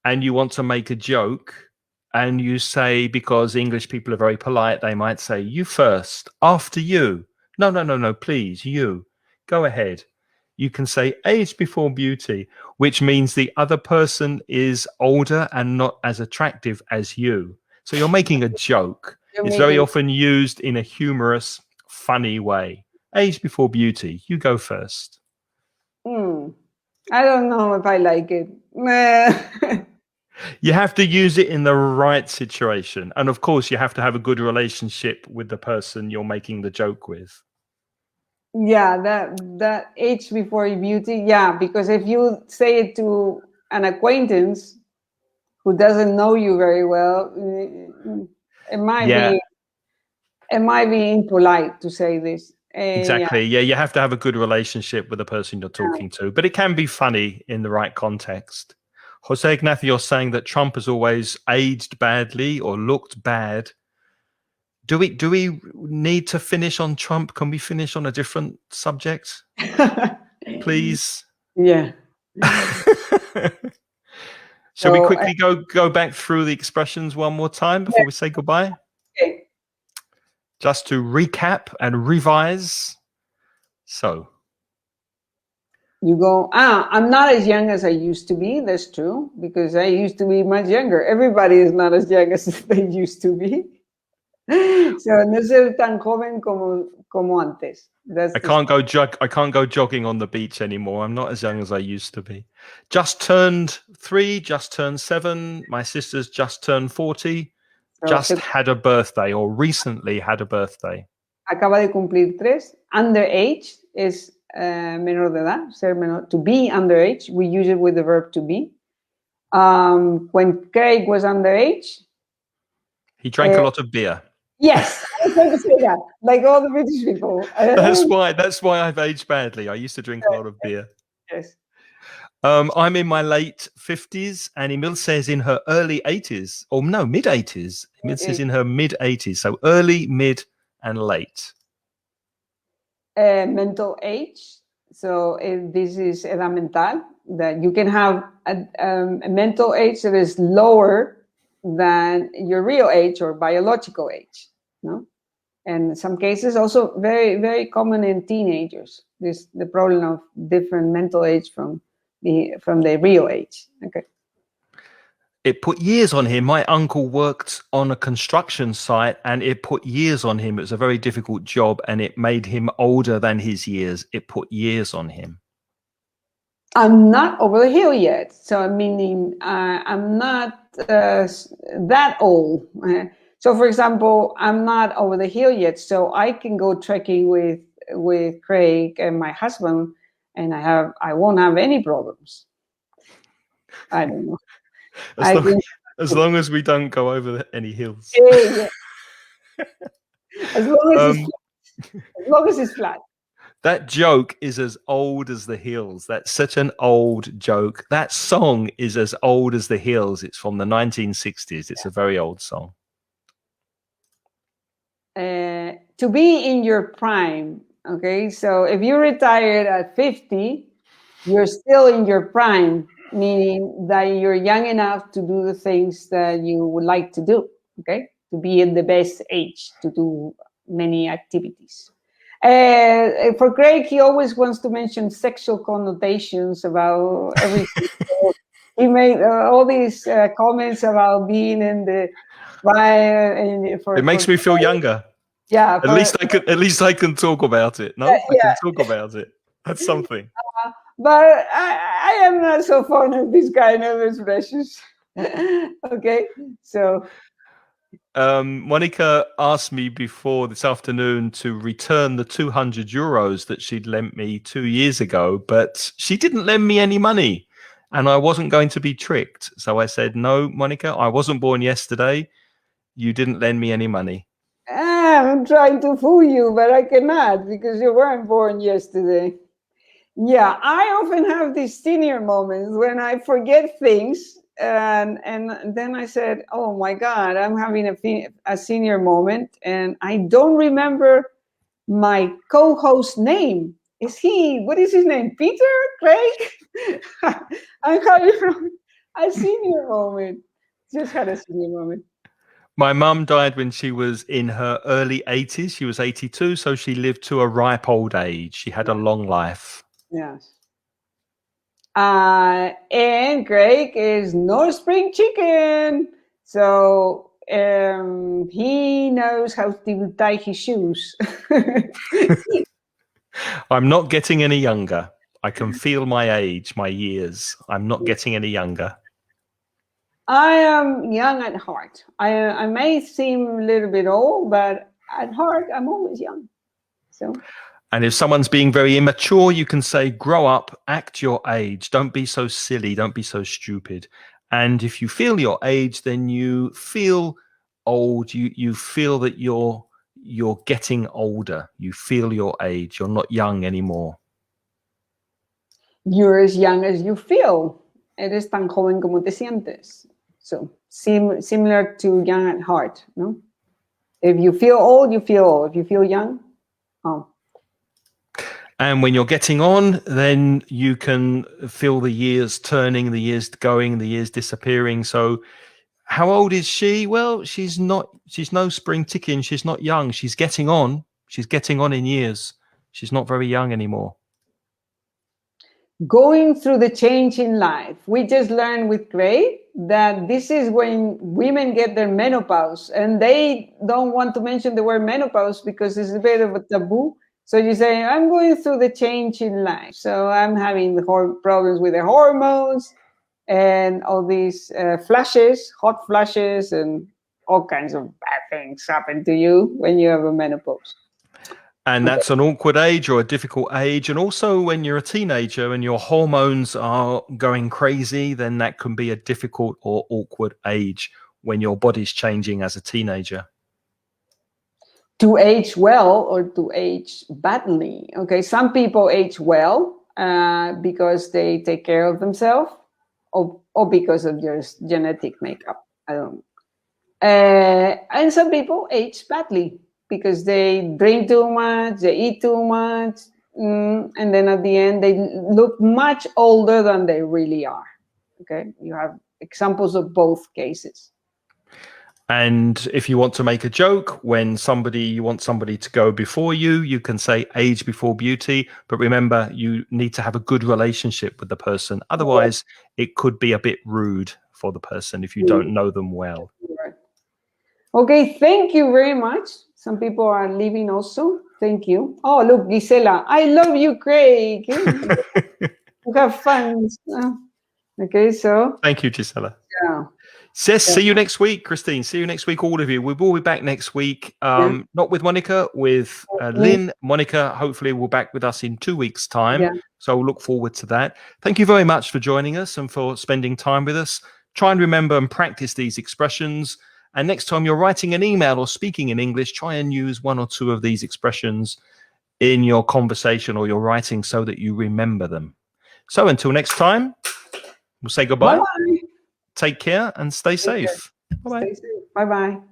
and you want to make a joke, and you say, because English people are very polite, they might say, you first, after you. No, please, you. Go ahead. You can say age before beauty, which means the other person is older and not as attractive as you. So you're making a joke. It's very often used in a humorous, funny way. Age before beauty. You go first.
I don't know if I like it.
You have to use it in the right situation. And of course, you have to have a good relationship with the person you're making the joke with.
Yeah, that age before beauty. Yeah, because if you say it to an acquaintance who doesn't know you very well, it might be impolite to say this.
Exactly. Yeah, you have to have a good relationship with the person you're talking to, but it can be funny in the right context. Jose Ignacio saying that Trump has always aged badly or looked bad. Do we need to finish on Trump? Can we finish on a different subject, please?
Yeah.
Shall we quickly go back through the expressions one more time before we say goodbye?
Okay.
Just to recap and revise. So
you go, I'm not as young as I used to be. That's true, because I used to be much younger. Everybody is not as young as they used to be. So no ser tan joven como antes.
I can't go jogging on the beach anymore. I'm not as young as I used to be. Just turned 3, just turned 7. My sister's just turned 40. Just had a birthday, or recently had a birthday.
Acaba de cumplir 3. Underage is menor de edad, ser menor. To be underage, we use it with the verb to be. When Craig was underage,
he drank a lot of beer.
Yes, I was going to say that, like all the British people.
That's why I've aged badly. I used to drink a lot of beer.
Yes.
I'm in my late 50s, and Emil says in her early 80s, or no, mid 80s. Emil says in her mid 80s, so early, mid, and late.
Mental age. So this is edad mental, that you can have a mental age that is lower than your real age or biological age. No, and in some cases also very, very common in teenagers. The problem of different mental age from the real age. Okay.
It put years on him. My uncle worked on a construction site, and it put years on him. It was a very difficult job, and it made him older than his years. It put years on him. I'm
not over the hill yet, so meaning I'm not that old. So, for example, I'm not over the hill yet, so I can go trekking with Craig and my husband, and I won't have any problems. I don't know.
As long as we don't go over any hills.
Yeah. As long as it's flat. As long as it's flat.
That joke is as old as the hills. That's such an old joke. That song is as old as the hills. It's from the 1960s. It's a very old song.
To be in your prime. Okay, so if you retired at 50, you're still in your prime, meaning that you're young enough to do the things that you would like to do. Okay, to be in the best age to do many activities. For Craig, he always wants to mention sexual connotations about everything. So he made all these comments about being in the
it makes me feel younger.
Yeah.
At least I can talk about it. No, I can talk about it. That's something.
But I am not so fond of this kind of expressions. Okay, so.
Monica asked me before this afternoon to return the 200 euros that she'd lent me 2 years ago, but she didn't lend me any money and I wasn't going to be tricked. So I said, no, Monica, I wasn't born yesterday. You didn't lend me any money.
I'm trying to fool you, but I cannot because you weren't born yesterday. Yeah, I often have these senior moments when I forget things. And then I said, oh my God, I'm having a senior moment and I don't remember my co-host name. What is his name? Peter? Craig? I'm having a senior moment. Just had a senior moment.
My mum died when she was in her early 80s. She was 82, so she lived to a ripe old age. She had a long life.
Yes. And Craig is no spring chicken. So he knows how to tie his shoes.
I'm not getting any younger. I can feel my age, my years. I'm not getting any younger.
I am young at heart. I may seem a little bit old, but at heart, I'm always young. So.
And if someone's being very immature, you can say, grow up, act your age. Don't be so silly. Don't be so stupid. And if you feel your age, then you feel old. You feel that you're getting older. You feel your age. You're not young anymore.
You're as young as you feel. Eres tan joven como te sientes. So similar to young at heart, no? If you feel old, you feel old. If you feel young, oh.
And when you're getting on, then you can feel the years turning, the years going, the years disappearing. So how old is she? Well, she's no spring chicken. She's not young. She's getting on. She's getting on in years. She's not very young anymore.
Going through the change in life. We just learned with Craig that this is when women get their menopause, and they don't want to mention the word menopause because it's a bit of a taboo. So you say, I'm going through the change in life. So I'm having the problems with the hormones and all these flashes, hot flashes, and all kinds of bad things happen to you when you have a menopause.
And that's an awkward age or a difficult age. And also when you're a teenager and your hormones are going crazy, then that can be a difficult or awkward age when your body's changing as a teenager.
To age well or to age badly. Okay, some people age well because they take care of themselves or because of their genetic makeup. I don't know. And some people age badly because they drink too much, they eat too much, and then at the end they look much older than they really are. Okay, you have examples of both cases.
And if you want to make a joke when you want somebody to go before you can say age before beauty. But remember, you need to have a good relationship with the person. Otherwise, it could be a bit rude for the person if you don't know them well.
Okay, thank you very much. Some people are leaving also. Thank you. Oh, look, Gisela. I love you, Craig. You have fun. Okay, so.
Thank you, Gisela.
Yeah.
See you next week, Christine. See you next week, all of you. We will be back next week. Not with Monica, with Lynn. Monica, hopefully, will be back with us in 2 weeks' time. Yeah. So we'll look forward to that. Thank you very much for joining us and for spending time with us. Try and remember and practice these expressions. And next time you're writing an email or speaking in English, try and use one or two of these expressions in your conversation or your writing so that you remember them. So until next time, we'll say goodbye.
Bye-bye.
Take care and stay safe. Bye-bye.
Stay safe. Bye-bye.